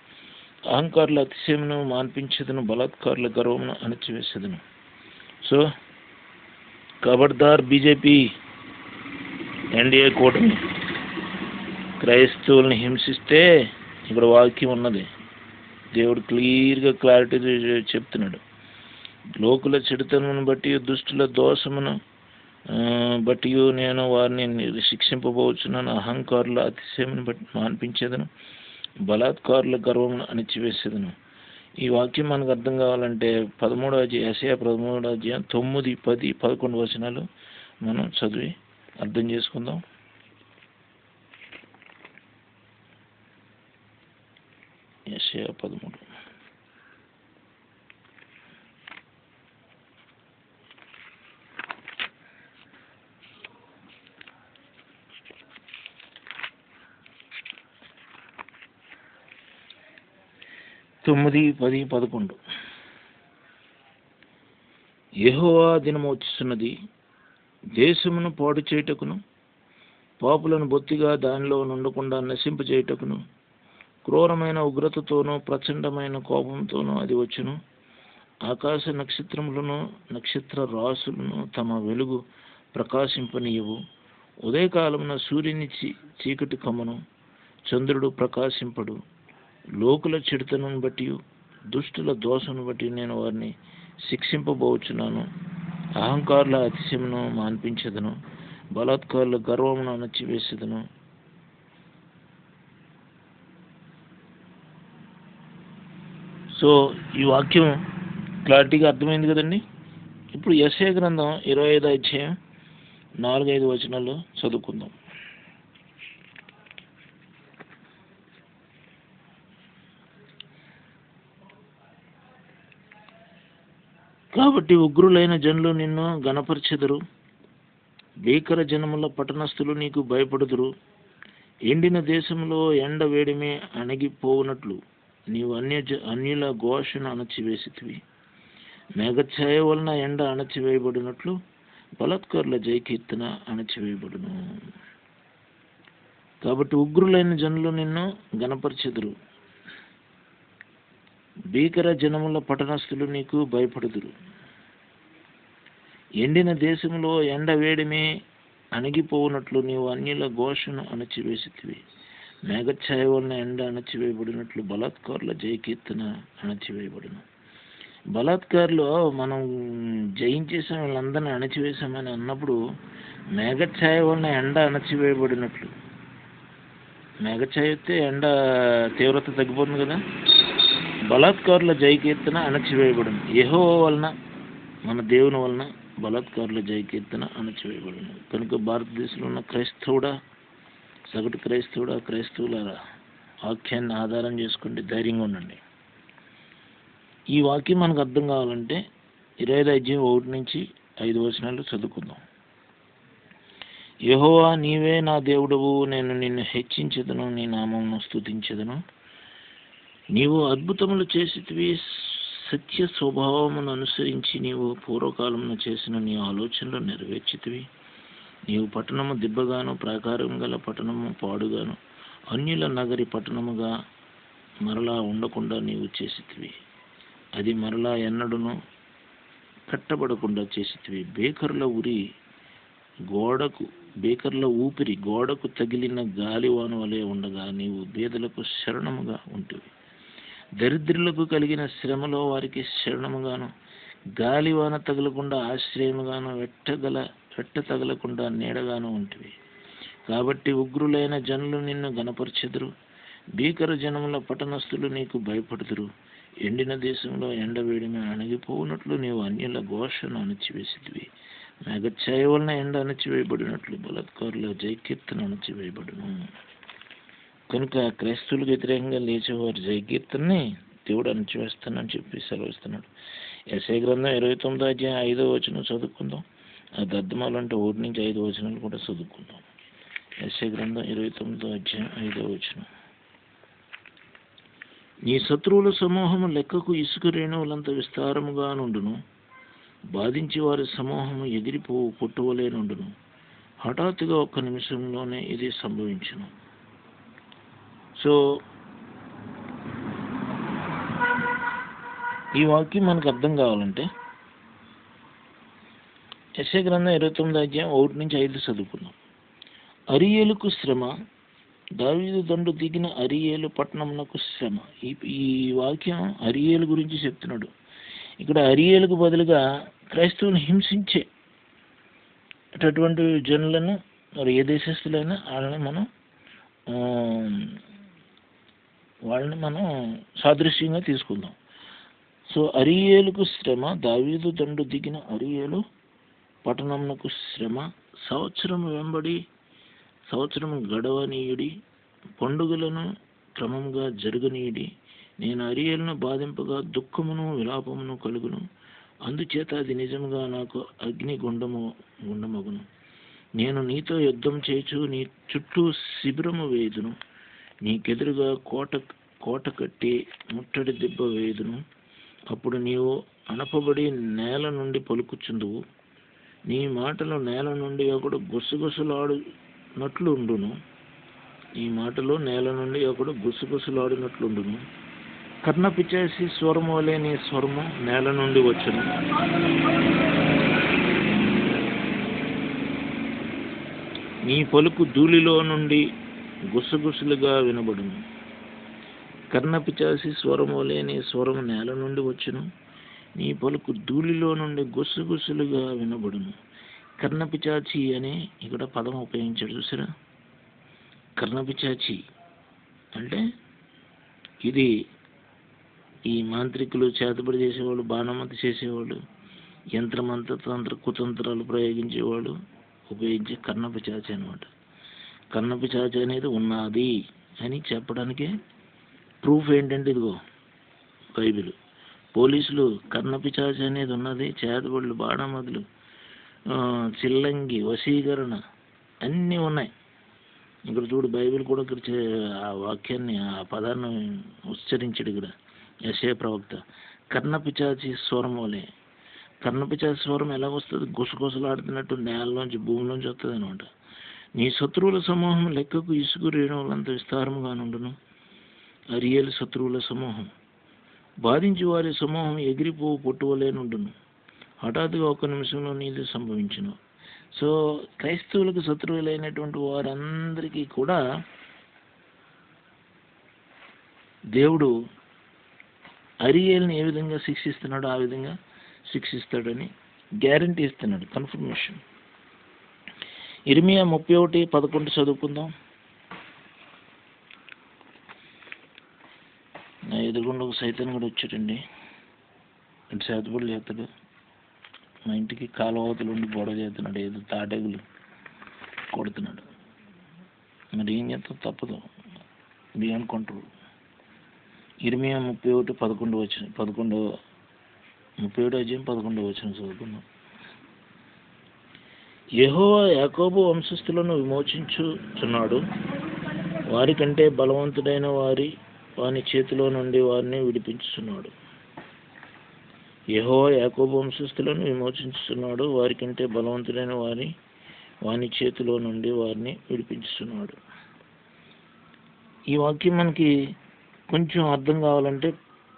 అహంకారుల అతిశయమును మాన్పించేదను, బలాత్కారుల గర్వమును అణచివేసేదను. సో ఖబర్దార్ బీజేపీ, ఎన్డీఏ కూటమి క్రైస్తవుల్ని హింసిస్తే ఇక్కడ వాక్యం ఉన్నది. దేవుడు క్లారిటీ చెప్తున్నాడు. లోకుల చెడుతనమును బట్టి దుష్టుల దోషమును బట్టి నేను వారిని శిక్షింపబోచున్నాను. అహంకారుల అతిశయమును బట్టి మాన్పించేదను, బలాత్కారుల గర్వమును అణిచివేసేదను. ఈ వాక్యం మనకు అర్థం కావాలంటే యెషయా 13వ అధ్యాయం 9, 10, 11 వచనాలు మనం చదివి అర్థం చేసుకుందాం. యెషయా 13. తొమ్మిది, 10, 11. యెహోవా దినము వచ్చుచున్నది, దేశమును పాడు చేయుటకును, పాపులను బొత్తిగా దానిలో నుండకుండా నశింపజేయుటకును, క్రూరమైన ఉగ్రతతోనూ ప్రచండమైన కోపంతోనూ అది వచ్చును. ఆకాశ నక్షత్రములను నక్షత్ర రాసులను తమ వెలుగు ప్రకాశింపనీయవు. ఉదయకాలమున సూర్యుని చీకటి కమ్మును, చంద్రుడు ప్రకాశింపడు. లోకుల చెడుతనం బట్టి, దుష్టుల దోషను బట్టి నేను వారిని శిక్షింపబోచున్నాను. అహంకారుల అతిశయమును మాన్పించదను, బలాత్కారుల గర్వమును అణచివేసేదను. సో ఈ వాక్యం క్లారిటీగా అర్థమైంది కదండి. ఇప్పుడు యెషయా గ్రంథం 25వ అధ్యాయం 4-5 వచనాలు చదువుకుందాం. కాబట్టి ఉగ్రులైన జనులు నిన్ను గణపరచెదరు, భీకర జనముల పట్టణస్థులు నీకు భయపడుదురు. ఎండిన దేశంలో ఎండ వేడిమే అణగిపోవునట్లు నీవు అన్యుల ఘోషను అణచివేసితివి. మేఘఛాయ వలన ఎండ అణచివేయబడినట్లు బలాత్కారుల జయకీర్తన అణచివేయబడును. కాబట్టి ఉగ్రులైన జనులు నిన్ను గణపరచెదరు, భీకర జనముల పట్టణస్థులు నీకు భయపడుదురు. ఎండిన దేశంలో ఎండ వేడిమే అణగిపోవునట్లు నీవు అన్యుల ఘోషను అణచివేసితివి. మేఘఛాయ వలన ఎండ అణచివేయబడినట్లు బలాత్కారుల జయకీర్తన అణచివేయబడును. బలాత్కారులు మనం జయించేసాం, వీళ్ళందరినీ అణచివేశామని అన్నప్పుడు మేఘఛాయ వలన ఎండ అణచివేయబడినట్లు, మేఘఛాయ అయితే ఎండ తీవ్రత తగ్గిపోతుంది కదా. బలాత్కారుల జయకీర్తన అణచివేయబడును. యెహోవా వలన, మన దేవుని వలన బలాత్కారుల జయకీర్తన అణచివేయబడును. కనుక భారతదేశంలో ఉన్న క్రైస్తవుడా, సగటు క్రైస్తవుడా, క్రైస్తవులారా, వాక్యాన్ని ఆధారం చేసుకుంటే ధైర్యంగా ఉండండి. ఈ వాక్యం మనకు అర్థం కావాలంటే 25వ అధ్యాయం 1-5 వచనాలు చదువుకుందాం. యెహోవా నీవే నా దేవుడవు, నేను నిన్ను హెచ్చించెదను, నీ నామమును స్తుతించెదను. నీవు అద్భుతములు చేసితివి, సత్య స్వభావమును అనుసరించి నీవు పూర్వకాలమున చేసిన నీ ఆలోచనలు నెరవేర్చితివి. నీవు పట్టణము దిబ్బగాను, ప్రాకారం గల పట్టణము పాడుగాను, అన్యుల నగరి పట్టణముగా మరలా ఉండకుండా నీవు చేసితివి. అది మరలా ఎన్నడూను కట్టబడకుండా చేసితివి. బేకర్ల ఊపిరి గోడకు తగిలిన గాలివాన వలె ఉండగా నీవు బీదలకు శరణముగా ఉంటివి. దరిద్రులకు కలిగిన శ్రమలో వారికి శరణముగాను, గాలివాన తగలకుండా ఆశ్రయముగాను, వెట్ట తగలకుండా నీడగాను ఉంటివి. కాబట్టి ఉగ్రులైన జనులు నిన్ను గణపరచెదరు, భీకర జనముల పట్టణస్థులు నీకు భయపడుదురు. ఎండిన దేశంలో ఎండవేడిని అణగిపోవునట్లు నీవు అన్యుల ఘోషను అణచివేసితివి. మేఘఛాయ వలన ఎండ అణచివేయబడినట్లు బలాత్కారుల జయకీర్తన అణచివేయబడును. కనుక క్రైస్తవులకు వ్యతిరేకంగా లేచేవారి జయకీర్తనని దేవుడు అణచివేస్తానని చెప్పి సెలవిస్తున్నాడు. యెషయా గ్రంథం 29వ అధ్యాయం 5వ వచనం చదువుకుందాం. అది అర్థమాలంటే 1-5 వచనాలు కూడా చదువుకుందాం. యెషయా గ్రంథం 29వ అధ్యాయం 5వ వచనం. నీ శత్రువుల సమూహము లెక్కకు ఇసుక రేణువులంత విస్తారముగా నుండును, బాధించి వారి సమూహము ఎగిరిపోవు పుట్టువలే నుండును. హఠాత్తుగా 1 నిమిషంలోనే ఇది సంభవించును. సో ఈ వాక్యం మనకు అర్థం కావాలంటే యెషయా గ్రంథం 29వ అధ్యాయం 1-5 చదువుకుందాం. అరీయేలుకు శ్రమ, దావీదు దండు దిగిన అరీయేలు పట్టణమునకు శ్రమ. ఈ వాక్యం అరీయేలు గురించి చెప్తున్నాడు. ఇక్కడ అరీయేలుకు బదులుగా క్రైస్తవుని హింసించే అటువంటి జనులను, మరి ఏ దేశస్తులైనా వాళ్ళని మనం సాదృశ్యంగా తీసుకుందాం. సో అరీయేలుకు శ్రమ, దావీదు దండు దిగిన అరీయేలు పట్టణమునకు శ్రమ. సంవత్సరము గడవనీయుడి, పండుగలను క్రమముగా జరగనీయుడి. నేను అరీయేలును బాధింపగా దుఃఖమును విలాపమును కలుగును. అందుచేత అది నిజముగా నాకు అగ్ని గుండమగును. నేను నీతో యుద్ధం చేయుచు నీ చుట్టూ శిబిరము వేయుదును. నీకెదురుగా కోట కట్టి ముట్టడి దెబ్బ వేయుదును. అప్పుడు నీవు అనపబడి నేల నుండి పలుకుచుందువు. నీ మాటలు నేల నుండి ఒకడు గుసగుసలాడినట్లుండును. నీ మాటలు నేల నుండి ఒకడు గుసగుసలాడినట్లుండును. కర్ణపిచాసి స్వరము వలె నీ స్వరము నేల నుండి వచ్చును. నీ పలుకు ధూళిలో నుండి గుసగుసలుగా వినబడును. కర్ణపిచాసి స్వరము వలె నీ స్వరము నేల నుండి వచ్చును. నీ పలుకు ధూళిలో నుండి గుసగుసలుగా వినబడును. కర్ణపిచాచి అనే ఇక్కడ పదం ఉపయోగించాడు చూసారా. కర్ణపిచాచి అంటే ఇది ఈ మాంత్రికులు, చేతబడి చేసేవాళ్ళు, బాణమతి చేసేవాళ్ళు, యంత్రమంత్ర తంత్ర కుతంత్రాలు ప్రయోగించేవాళ్ళు ఉపయోగించే కర్ణపిచాచి అనమాట. కర్ణపిచాచి అనేది ఉన్నది అని చెప్పడానికి ప్రూఫ్ ఏంటంటే ఇదిగో బైబిల్. పోలీసులు కర్ణపిచాచి అనేది ఉన్నది, చేతబడులు, బాణమతులు, చిల్లంగి, వశీకరణ అన్నీ ఉన్నాయి. ఇక్కడ చూడు బైబిల్ కూడా ఇక్కడ ఆ వాక్యాన్ని, ఆ పదాన్ని ఉచ్చరించాడు ఇక్కడ యెషయా ప్రవక్త. కర్ణపిచాచి స్వరం వలె. కర్ణపిచాచి స్వరం ఎలా వస్తుంది? గుసగుసలాడుతున్నట్టు నేలలోంచి, భూమిలోంచి వస్తుంది అనమాట. నీ శత్రువుల సమూహం లెక్కకు ఇసుకు రేణువులంత విస్తారముగా నుండును. అరియలు శత్రువుల సమూహం, బాధించి వారి సమూహం ఎగిరిపోవు పొట్టువలే నుండును. హఠాత్తుగా ఒక నిమిషంలో నీది సంభవించును. సో క్రైస్తవులకు శత్రువులైనటువంటి వారందరికీ కూడా దేవుడు అరియల్ని ఏ విధంగా శిక్షిస్తున్నాడో ఆ విధంగా శిక్షిస్తాడని గ్యారంటీ ఇస్తున్నాడు, కన్ఫర్మేషన్. ఇర్మియా 31:11 చదువుకుందాం. నా ఎదురుగుండా ఒక సైతాన్ కూడా వచ్చాడండి. ఇటు చేతబడులు చేస్తాడు, మా ఇంటికి కాలువతలు ఉండి గొడవ చేస్తున్నాడు, ఏదో తాటగులు కొడుతున్నాడు. మరి ఏం చేస్తాం, తప్పదు, బియాండ్ కంట్రోల్. ఇర్మియా 37:11 చదువుకుందాం. యెహోవా యాకోబు వంశస్థులను విమోచించుచున్నాడు. వారికంటే బలవంతుడైన వాని చేతిలో నుండి వారిని విడిపించుచున్నాడు. యెహోవా యాకోబు వంశస్థులను విమోచించుచున్నాడు. వారికంటే బలవంతుడైన వాని చేతిలో నుండి వారిని విడిపించుచున్నాడు. ఈ వాక్యం మనకి కొంచెం అర్థం కావాలంటే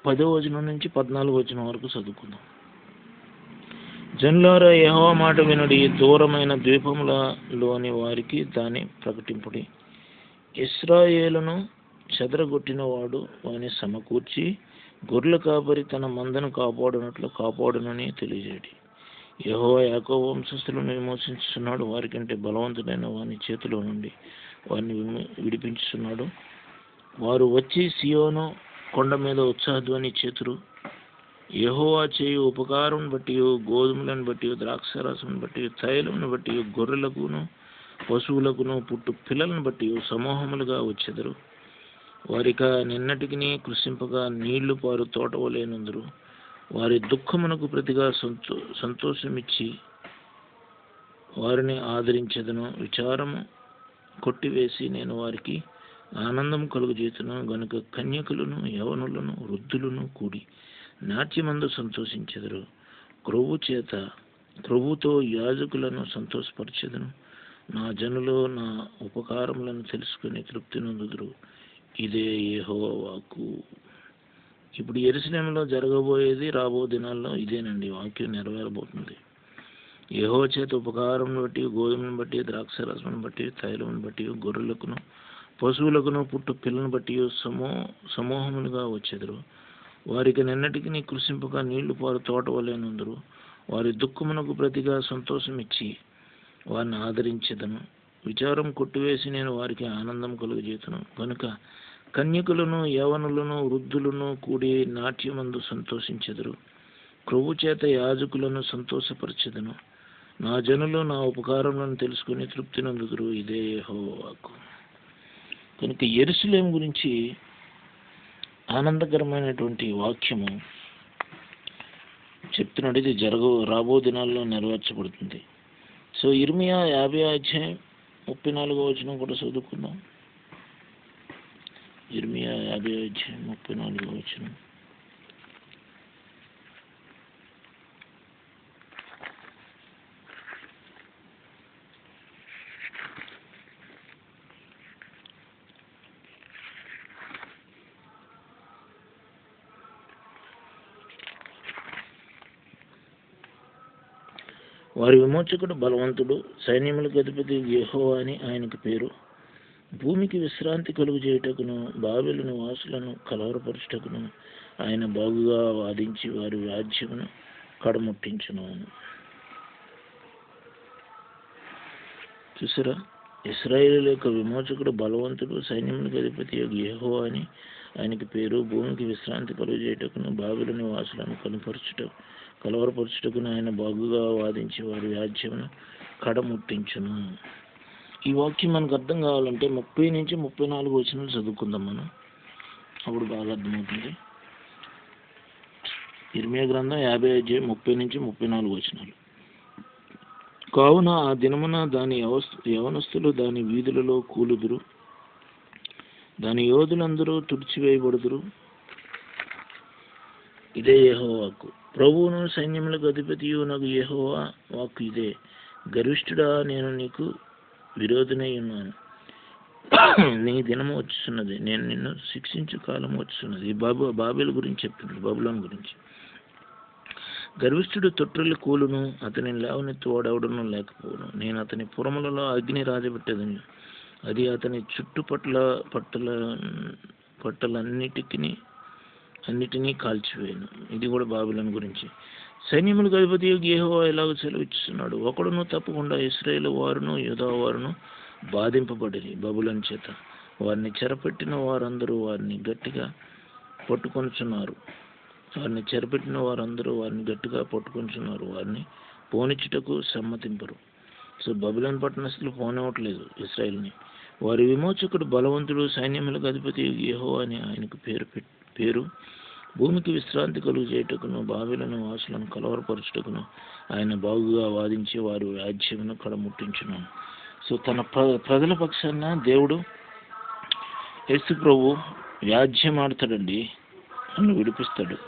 10వ వచనం నుంచి 14వ వచనం వరకు చదువుకుందాం. జనులారా, యెహోవా మాట వినుడి, దూరమైన ద్వీపములలోని వారికి దాన్ని ప్రకటింపుడి. ఇశ్రాయేలును చెదరగొట్టిన వాడు వాని సమకూర్చి గొర్రెల కాపరి తన మందను కాపాడునట్లు కాపాడునని తెలియజేయడి. యెహోవా యాకోబు వంశస్థులను విమోచించుచున్నాడు. వారికంటే బలవంతుడైన వాని చేతిలో నుండి వారిని విడిపించుచున్నాడు. వారు వచ్చి సియోను కొండ మీద ఉత్సాహధ్వని చేతురు. యెహోవా చేయు ఉపకారం బట్టి, గోధుమలను బట్టి, ద్రాక్షరసం బట్టి, తైలమును బట్టి, గొర్రెలకును పశువులకును పుట్టు పిల్లలను బట్టి సమూహములుగా వచ్చెదరు. వారిక నిన్నటికి కృషింపగా నీళ్లు పారు తోటవలేనుందరు. వారి దుఃఖమునకు ప్రతిగా సంతోషమిచ్చి వారిని ఆదరించెదను. విచారము కొట్టివేసి నేను వారికి ఆనందం కలుగజేతును. గనుక కన్యకులను, యవనులను, వృద్ధులను కూడి నాట్యమందు సంతోషించెదరు. క్రొవ్వుతో యాజకులను సంతోషపరచెదను. నా జనులు నా ఉపకారములను తెలుసుకుని తృప్తి నొందుదురు. ఇదే యెహోవా వాక్కు. ఇప్పుడు యెరూషలేములో జరగబోయేది రాబో దినాల్లో ఇదేనండి. వాక్యం నెరవేరబోతుంది. యెహోవా చేత ఉపకారం బట్టి, గోధుమను బట్టి, ద్రాక్షరసమును బట్టి, తైలమును బట్టి, గొర్రెలకును పశువులకును పుట్టు పిల్లను బట్టి సమూహములుగా వచ్చెదరు. వారికి నిన్నటికి కృషింపగా నీళ్లు పారు తోట వలెనుందరు. వారి దుఃఖమునకు ప్రతిగా సంతోషం ఇచ్చి వారిని ఆదరించెదను. విచారం కొట్టివేసి నేను వారికి ఆనందం కలుగజేతును. కనుక కన్యకులను, యవనులను, వృద్ధులను కూడి నాట్యమందు సంతోషించెదరు. క్రొవ్వు చేత యాజకులను సంతోషపరచెదను. నా జనులు నా ఉపకారములను తెలుసుకుని తృప్తి నొందుదురు. ఇదే యెహోవా వాక్కు. కనుక యెరూషలేము గురించి ఆనందకరమైనటువంటి వాక్యము చెప్తున్నాడు. ఇది రాబో దినాల్లో నెరవేర్చబడుతుంది. సో ఇర్మియా 50:34 కూడా చదువుకుందాం. ఇర్మియా 50:34. వారి విమోచకుడు బలవంతుడు, సైన్యములకు అధిపతి యెహోవా అని ఆయనకు పేరు. భూమికి విశ్రాంతి కలుగు చేయుటకును బాబెలు నివాసులను కలవరపరచుటకును ఆయన బాగుగా వాదించి వారి వ్యాజ్యమును కడముట్టించును. చూసారా, ఇశ్రాయేలు యొక్క విమోచకుడు బలవంతుడు, సైన్యములకు అధిపతి యెహోవా అని ఆయనకి పేరు. భూమికి విశ్రాంతి కలుగు చేయుటకును బాబెలు నివాసులను కలవరపరచుటకును ఆయన బాగుగా వాదించి వారి వ్యాజ్యమును కడముట్టించును. ఈ వాక్యం మనకు అర్థం కావాలంటే 30 నుంచి 34 వచనాలు చదువుకుందాం మనం, అప్పుడు బాగా అర్థమవుతుంది. ఇర్మీయా గ్రంథం 50 అధ్యాయం 30 నుంచి 34 వచనాలు. కావున ఆ దినమున దాని యవనస్తులు దాని వీధులలో కూలుదురు, దాని యోధులందరూ తుడిచివేయబడుదురు. ఇదే యెహోవా వాక్కు. ప్రభువును సైన్యములకు అధిపతియు నాకు యెహోవా వాక్కు ఇదే. గర్విష్ఠుడా, నేను నీకు విరోధినై ఉన్నాను. నీ దినము వచ్చుతున్నది, నేను నిన్ను శిక్షించు కాలం వచ్చుతున్నది. బాబెలు గురించి చెప్తున్నాడు, బబులోను గురించి. గర్విష్ఠుడు తొట్టిల్లు కూలును, అతని లేవనెత్తు వాడెవడను లేకపోవును. నేను అతని పురములలో అగ్ని రాజబెట్టేదని, అది అతని అన్నిటినీ కాల్చివేయను. ఇది కూడా బాబిలోను గురించి. సైన్యములకు అధిపతి యెహోవా ఇలాగ సెలవిస్తున్నాడు, ఒకడును తప్పకుండా ఇశ్రాయేలు వారును యూదా వారును బాధింపబడిరి బబులోను చేత. వారిని చెరపెట్టిన వారందరూ వారిని గట్టిగా పట్టుకొంచున్నారు. వారిని పోనిచ్చుటకు సమ్మతింపరు. సో బబులోను పట్టణస్థులు పోనివ్వట్లేదు ఇశ్రాయేల్ని. వారి విమోచకుడు బలవంతుడు, సైన్యములకు అధిపతి యెహోవా అని ఆయనకు పేరు. భూమికి విశ్రాంతి కలుగు చేయుటకును బాబెలు వాసులను కలవరపరచుటకును ఆయన బాగుగా వాదించి వారి వ్యాజ్యమును కడముట్టించును. సో తన ప్రజల పక్షాన దేవుడు యేసు ప్రభు వ్యాజ్యం ఆడతాడండి, నన్ను విడిపిస్తాడు.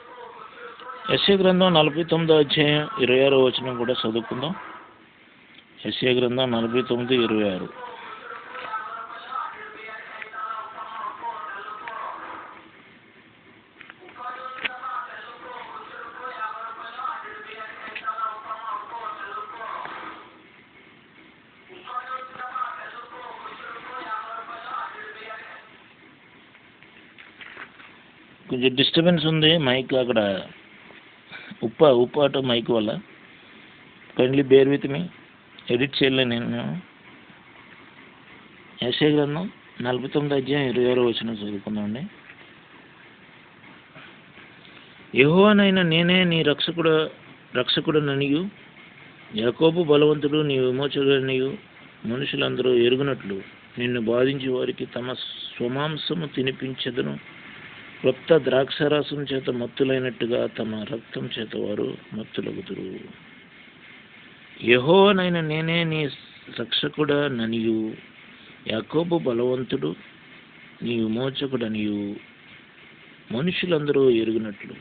యెషయా గ్రంథం 49 అధ్యాయం 26 వచనం కూడా చదువుకుందాం. యెషయా గ్రంథం 49:26. కొంచెం డిస్టర్బెన్స్ ఉంది మైక్ అక్కడ, ఉప్పాట మైక్ వల్ల. Kindly bear with me, edit చేయలేను నేను. యెషయా గ్రంథం 49 అధ్యాయం 26 వచనం చదువుకుందామండి. యెహోవానైన నేనే నీ రక్షకుడననియు యాకోబు బలవంతుడు నీ విమోచకుడనియు మనుషులందరూ ఎరుగునట్లు నిన్ను బాధించి వారికి తమ స్వమాంసము తినిపించెదను. క్రొత్త ద్రాక్షారసం చేత మత్తులైనట్టుగా తమ రక్తం చేత వారు మత్తులగుదురు. యెహోవానైన నేనే నీ రక్షకుడననియు యాకోబు బలవంతుడు నీ విమోచకుడనియు మనుషులందరూ ఎరుగునట్లు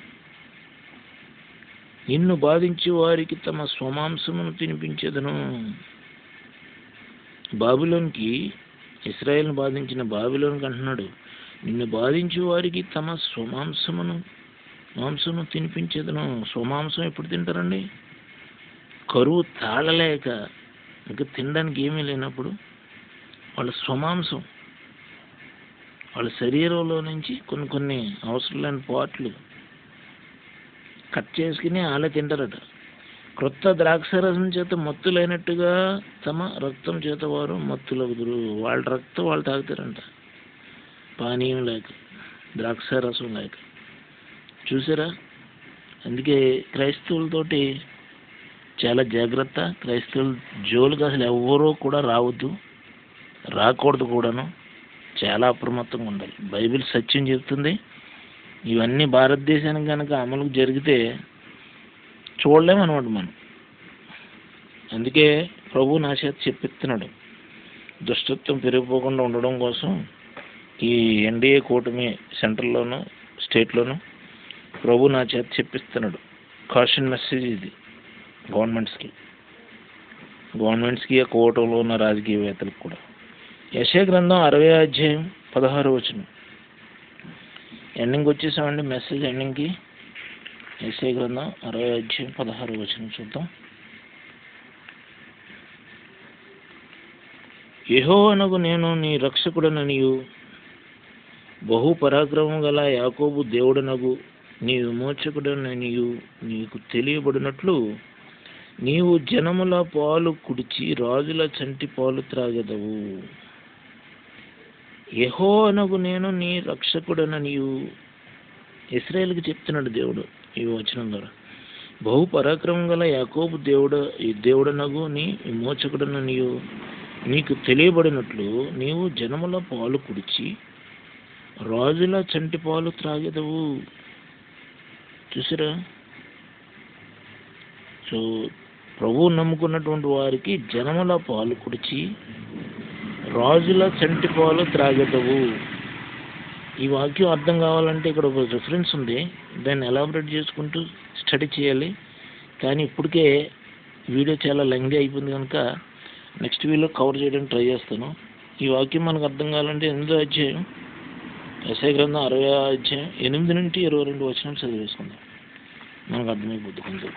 నిన్ను బాధించి వారికి తమ స్వమాంసమును తినిపించేదను. బాబిలోనికి, ఇశ్రాయేల్ను బాధించిన బాబిలోనికి అంటున్నాడు, నిన్ను బాధించి వారికి తమ మాంసమును తినిపించేదను. స్వమాంసం ఎప్పుడు తింటారండి? కరువు తాళలేక ఇంకా తినడానికి ఏమీ లేనప్పుడు వాళ్ళ స్వమాంసం, వాళ్ళ శరీరంలో నుంచి కొన్ని అవసరం లేని పార్ట్లు కట్ చేసుకుని వాళ్ళే తింటారట. క్రొత్త ద్రాక్షారసం చేత మత్తులైనట్టుగా తమ రక్తం చేత వారు మత్తులగుదురు. వాళ్ళ రక్తం వాళ్ళు తాగుతారంట, పానీయం లేక, ద్రాక్షారసం లేక. చూసారా, అందుకే క్రైస్తవులతోటి చాలా జాగ్రత్త. క్రైస్తవుల జోలికి అసలు ఎవరూ కూడా రాకూడదు కూడాను. చాలా అప్రమత్తంగా ఉండాలి. బైబిల్ సత్యం చెప్తుంది. ఇవన్నీ భారతదేశానికి కనుక అమలు జరిగితే చూడలేమన్నమాట మనం. అందుకే ప్రభు నా చేత చెప్పిస్తున్నాడు, దుష్టత్వం పెరిగిపోకుండా ఉండడం కోసం ఈ ఎన్డీఏ కూటమి సెంట్రల్లోను స్టేట్లోను ప్రభు నా చేత చెప్పిస్తున్నాడు. కాషన్ మెసేజ్ ఇది గవర్నమెంట్స్కి ఆ కూటమిలో ఉన్న రాజకీయవేత్తలకు కూడా. యెషయా గ్రంథం 60 అధ్యాయం 16 వచనం. ఎండింగ్ వచ్చేసామండి, మెసేజ్ ఎండింగ్కి. యెషయా గ్రంథం 60 అధ్యాయం 16 వచనం చూద్దాం. యెహోవానగు నేను నీ రక్షకుడననియు బహు పరాక్రమం గల యాకోబు దేవుడనగు నీ విమోచకుడననియు నీకు తెలియబడినట్లు నీవు జనముల పాలు కుడిచి రాజుల చంటి పాలు త్రాగెదవు. యెహోవానగు నేను నీ రక్షకుడననియు ఇశ్రాయేలుకి చెప్తున్నాడు దేవుడు ఈ వచనం ద్వారా. బహు పరాక్రమం గల యాకోబు దేవుడనగు నీ విమోచకుడననియు నీకు తెలియబడినట్లు నీవు జనముల పాలు కుడిచి రాజుల చంటి పాలు త్రాగెదవు. చూసారా? సో ప్రభువు నమ్ముకున్నటువంటి వారికి జనముల పాలు కుడిచి రాజుల చంటి పాలు త్రాగెదవు. ఈ వాక్యం అర్థం కావాలంటే ఇక్కడ ఒక రిఫరెన్స్ ఉంది, దాన్ని ఎలాబరేట్ చేసుకుంటూ స్టడీ చేయాలి. కానీ ఇప్పటికే వీడియో చాలా లెంగ్తీ అయిపోయింది కనుక నెక్స్ట్ వీడియోలో కవర్ చేయడానికి ట్రై చేస్తాను. ఈ వాక్యం మనకు అర్థం కావాలంటే 8వ అధ్యాయం యెషయా గ్రంథం 60వ అధ్యాయం 8 నుండి 22 వచనాలు చదివేసుకుందాం, మనకు అర్థమైపోద్ది కొంచెం.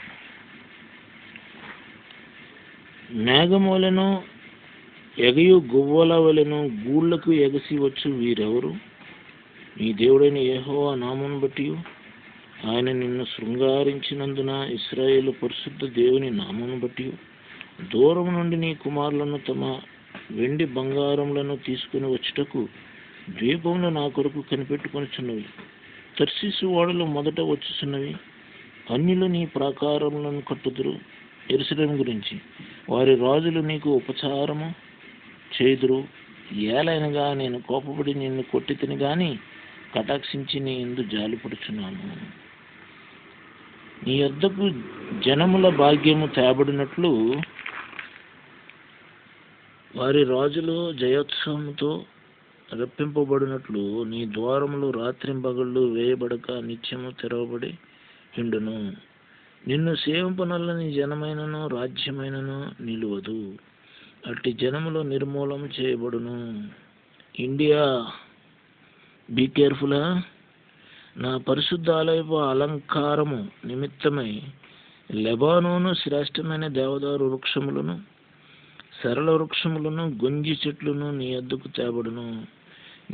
మేఘములను ఎగయు గువ్వల వలెను గూళ్ళకు ఎగసి వచ్చు వీరెవరు? నీ దేవుడైన యెహోవా నామమును బట్టి ఆయన నిన్ను శృంగారించినందున ఇశ్రాయేలు పరిశుద్ధ దేవుని నామమును బట్టి దూరం నుండి నీ కుమారులను తమ వెండి బంగారములను తీసుకుని వచ్చుటకు ద్వీపంలో నా కొరకు కనిపెట్టుకొనిచున్నవి. తర్షీసు ఓడలు మొదట వచ్చుచున్నవి. అన్యులు నీ ప్రాకారములను కట్టుదురు. యెరూషలేము గురించి వారి రాజులు నీకు ఉపచారము చేదురు. ఏలైనగా నేను కోపపడి నిన్ను కొట్టి తిని గాని కటాక్షించి నీ యందు జాలిపడుచున్నాను. నీ యొద్దకు జనముల భాగ్యము తేబడినట్లు వారి రాజులు జయోత్సవముతో రప్పింపబడినట్లు నీ ద్వారములు రాత్రింపగళ్ళు వేయబడక నిత్యము తెరవబడి ఉండును. నిన్ను సేవింపనల్లని జనమైనను రాజ్యమైనను నిలువదు. అట్టి జనములు నిర్మూలన చేయబడును. ఇండియా బీ కేర్ఫుల్లా. నా పరిశుద్ధాలయపు అలంకారము నిమిత్తమై లెబానోను శ్రేష్టమైన దేవదారు వృక్షములను సరళ వృక్షములను గొంజి చెట్లను నీ యొద్దకు తేబడును.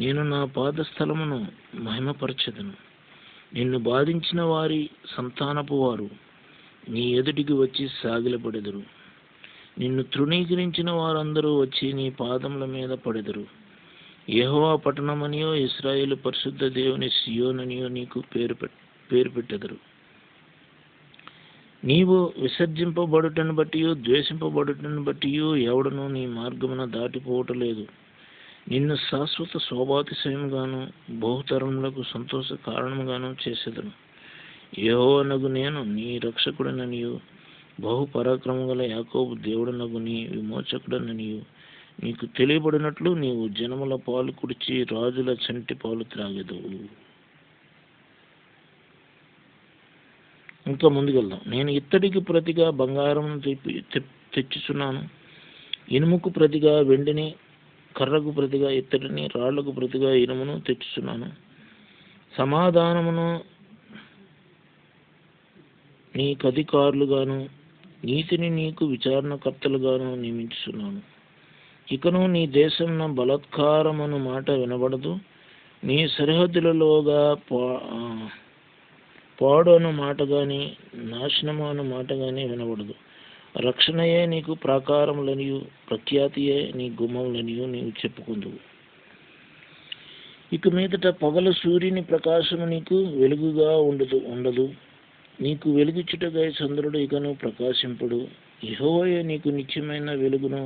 నేను నా పాదస్థలమును మహిమపరచెదను. నిన్ను బాధించిన వారి సంతానపు వారు నీ ఎదుటికి వచ్చి సాగిలపడెదరు. నిన్ను తృణీకరించిన వారందరూ వచ్చి నీ పాదముల మీద పడెదరు. యెహోవా పట్టణమనియో ఇశ్రాయేలు పరిశుద్ధ దేవుని సియోననియో నీకు పేరు పెట్టెదరు. నీవు విసర్జింపబడుటను బట్టి ద్వేషింపబడుటను బట్టి ఎవడను నీ మార్గమున దాటిపోవటలేదు. నిన్ను శాశ్వత శోభాతిశయముగాను బహుతరములకు సంతోష కారణముగాను చేసేదను. యెహోవానగు నేను నీ రక్షకుడననియు బహు పరాక్రమం గల యాకోబు దేవుడనగు నీ విమోచకుడననియు నీకు తెలియబడినట్లు నీవు జనముల పాలు కుడిచి రాజుల చంటి పాలు త్రాగెదవు. ఇంకా ముందుకెళ్దాం. నేను ఇత్తడికి ప్రతిగా బంగారమును తెచ్చుచున్నాను, ఇనుముకు ప్రతిగా వెండిని, కర్రకు ప్రతిగా ఇత్తడిని, రాళ్లకు ప్రతిగా ఇనుమును తెచ్చుచున్నాను. సమాధానమును నీకు అధికారులుగాను నీతిని నీకు విచారణకర్తలుగాను నియమించుచున్నాను. ఇకను నీ దేశంన బలాత్కారమను మాట వినబడదు. నీ సరిహద్దులలోగా పాడు అను మాట కానీ నాశనము అను మాట కానీ వినబడదు. రక్షణయే నీకు ప్రాకారములనియు ప్రఖ్యాతియే నీ గుమ్మములనియు నీవు చెప్పుకుందువు. ఇక మీదట పగలు సూర్యుని ప్రకాశము నీకు వెలుగుగా ఉండదు. నీకు వెలుగుచుటకై చంద్రుడు ఇకను ప్రకాశింపుడు. యెహోవాయే నీకు నిత్యమైన వెలుగును,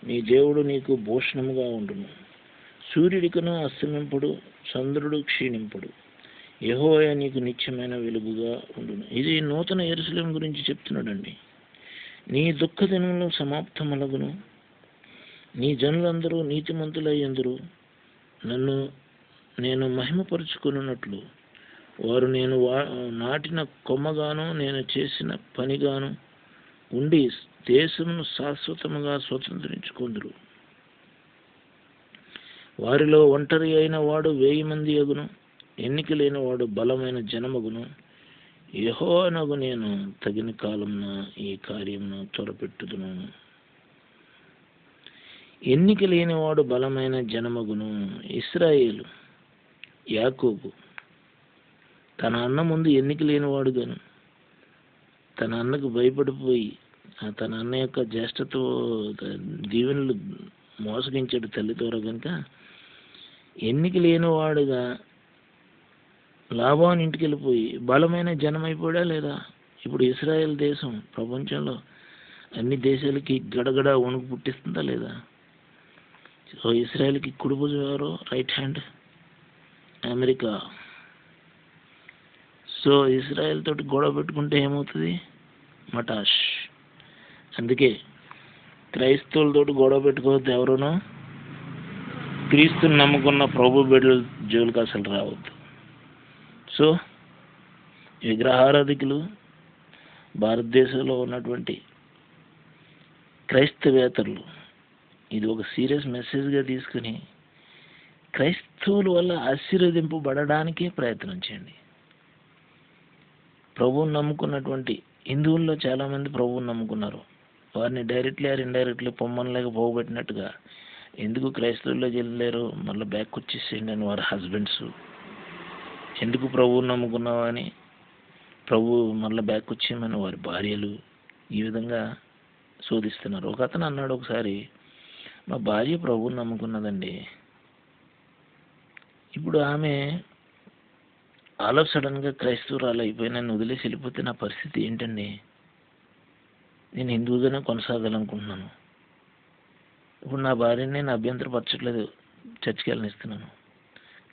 నీ దేవుడు నీకు భూషణముగా ఉండును. సూర్యుడికను అస్తమింపుడు, చంద్రుడు క్షీణింపుడు. యెహోవా నీకు నిత్యమైన వెలుగుగా ఉండును. ఇది నూతన యెరూషలేము గురించి చెప్తున్నాడండి. నీ దుఃఖ దినములు సమాప్తమలగును. నీ జనులందరూ నీతిమంతులయ్యందురు. నేను మహిమపరుచుకున్నట్లు వారు నేను నాటిన కొమ్మగాను నేను చేసిన పనిగాను ఉండి దేశమును శాశ్వతముగా స్వతంత్రించుకొందురు. వారిలో ఒంటరి అయిన వాడు 1000 మంది అగును, ఎన్నిక లేని వాడు బలమైన జనమగును. యెహోవానగు నేను తగిన కాలమున ఈ కార్యమును త్వరపెట్టుదును. ఎన్నిక లేనివాడు బలమైన జనమగును. ఇశ్రాయేలు, యాకోబు తన అన్న ముందు ఎన్నిక లేనివాడుగాను, తన అన్నకు భయపడిపోయి తన అన్న యొక్క జ్యేష్ఠతో దీవెనలు మోసగించాడు తల్లి ద్వారా. కనుక ఎన్నిక లేనివాడుగా లాబాను ఇంటికి వెళ్ళిపోయి బలమైన జనం అయిపోయా లేదా? ఇప్పుడు ఇశ్రాయేల్ దేశం ప్రపంచంలో అన్ని దేశాలకి గడగడ వణుకు పుట్టిస్తుందా లేదా? సో ఇస్రాయేల్కి కుడి భుజం ఎవరు? Right hand America. So Israel తోటి గొడవ పెట్టుకుంటే ఏమవుతుంది? మటాష్. అందుకే క్రైస్తవులతోటి గొడవ పెట్టుకోవద్దు. ఎవరునూ క్రీస్తుని నమ్ముకున్న ప్రభు బిడ్డల జోలికి అసలు రావద్దు. సో విగ్రహారాధికులు, భారతదేశంలో ఉన్నటువంటి క్రైస్తవేతరులు ఇది ఒక సీరియస్ మెసేజ్గా తీసుకుని క్రైస్తవుల వల్ల ఆశీర్వదింపబడడానికే ప్రయత్నం చేయండి. ప్రభువుని నమ్ముకున్నటువంటి హిందువుల్లో చాలామంది ప్రభువుని నమ్ముకున్నారు. వారిని డైరెక్ట్లీ ఆర్ ఇండైరెక్ట్లీ పొమ్మనలేక పోగొట్టినట్టుగా ఎందుకు క్రైస్తవుల్లోకి వెళ్ళలేరు, మళ్ళీ బ్యాక్ వచ్చేసేయండి అని వారి హస్బెండ్స్. ఎందుకు ప్రభువుని నమ్ముకున్నావు అని ప్రభు మళ్ళీ బ్యాక్ వచ్చేయమని వారి భార్యలు ఈ విధంగా శోధిస్తున్నారు. ఒక అతను అన్నాడు ఒకసారి, మా భార్య ప్రభువుని నమ్ముకున్నదండి, ఇప్పుడు ఆమె ఆల్ ఆఫ్ సడన్గా క్రైస్తవురాలు అయిపోయి నన్ను వదిలేసి వెళ్ళిపోతే నా పరిస్థితి ఏంటండి? నేను హిందువుగానే కొనసాగాలనుకుంటున్నాను. ఇప్పుడు నా భార్యని నేను అభ్యంతరపరచట్లేదు, చర్చికి వెళ్ళనిస్తున్నాను.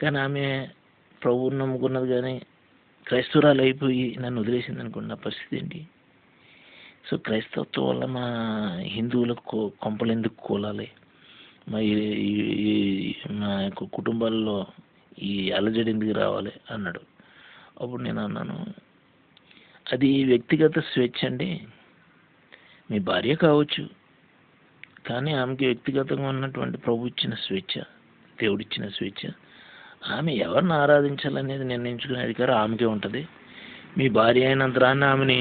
కానీ ఆమె ప్రభువుని నమ్ముకున్నది కానీ క్రైస్తవురాలు అయిపోయి నన్ను వదిలేసింది అనుకోండి, నా పరిస్థితి ఏంటి? సో క్రైస్తవత్వం వల్ల మా హిందువులకు కొంపలు ఎందుకు కూలాలి? మా యొక్క కుటుంబాల్లో ఈ అలజడి ఎందుకు రావాలి అన్నాడు. అప్పుడు నేను అన్నాను, అది వ్యక్తిగత స్వేచ్ఛ అండి. మీ భార్య కావచ్చు, కానీ ఆమెకి వ్యక్తిగతంగా ఉన్నటువంటి ప్రభు ఇచ్చిన స్వేచ్ఛ, దేవుడిచ్చిన స్వేచ్ఛ. ఆమె ఎవరిని ఆరాధించాలనేది నిర్ణయించుకునే అధికారం ఆమెకే ఉంటుంది. మీ భార్య అయినంతరాన్ని ఆమెని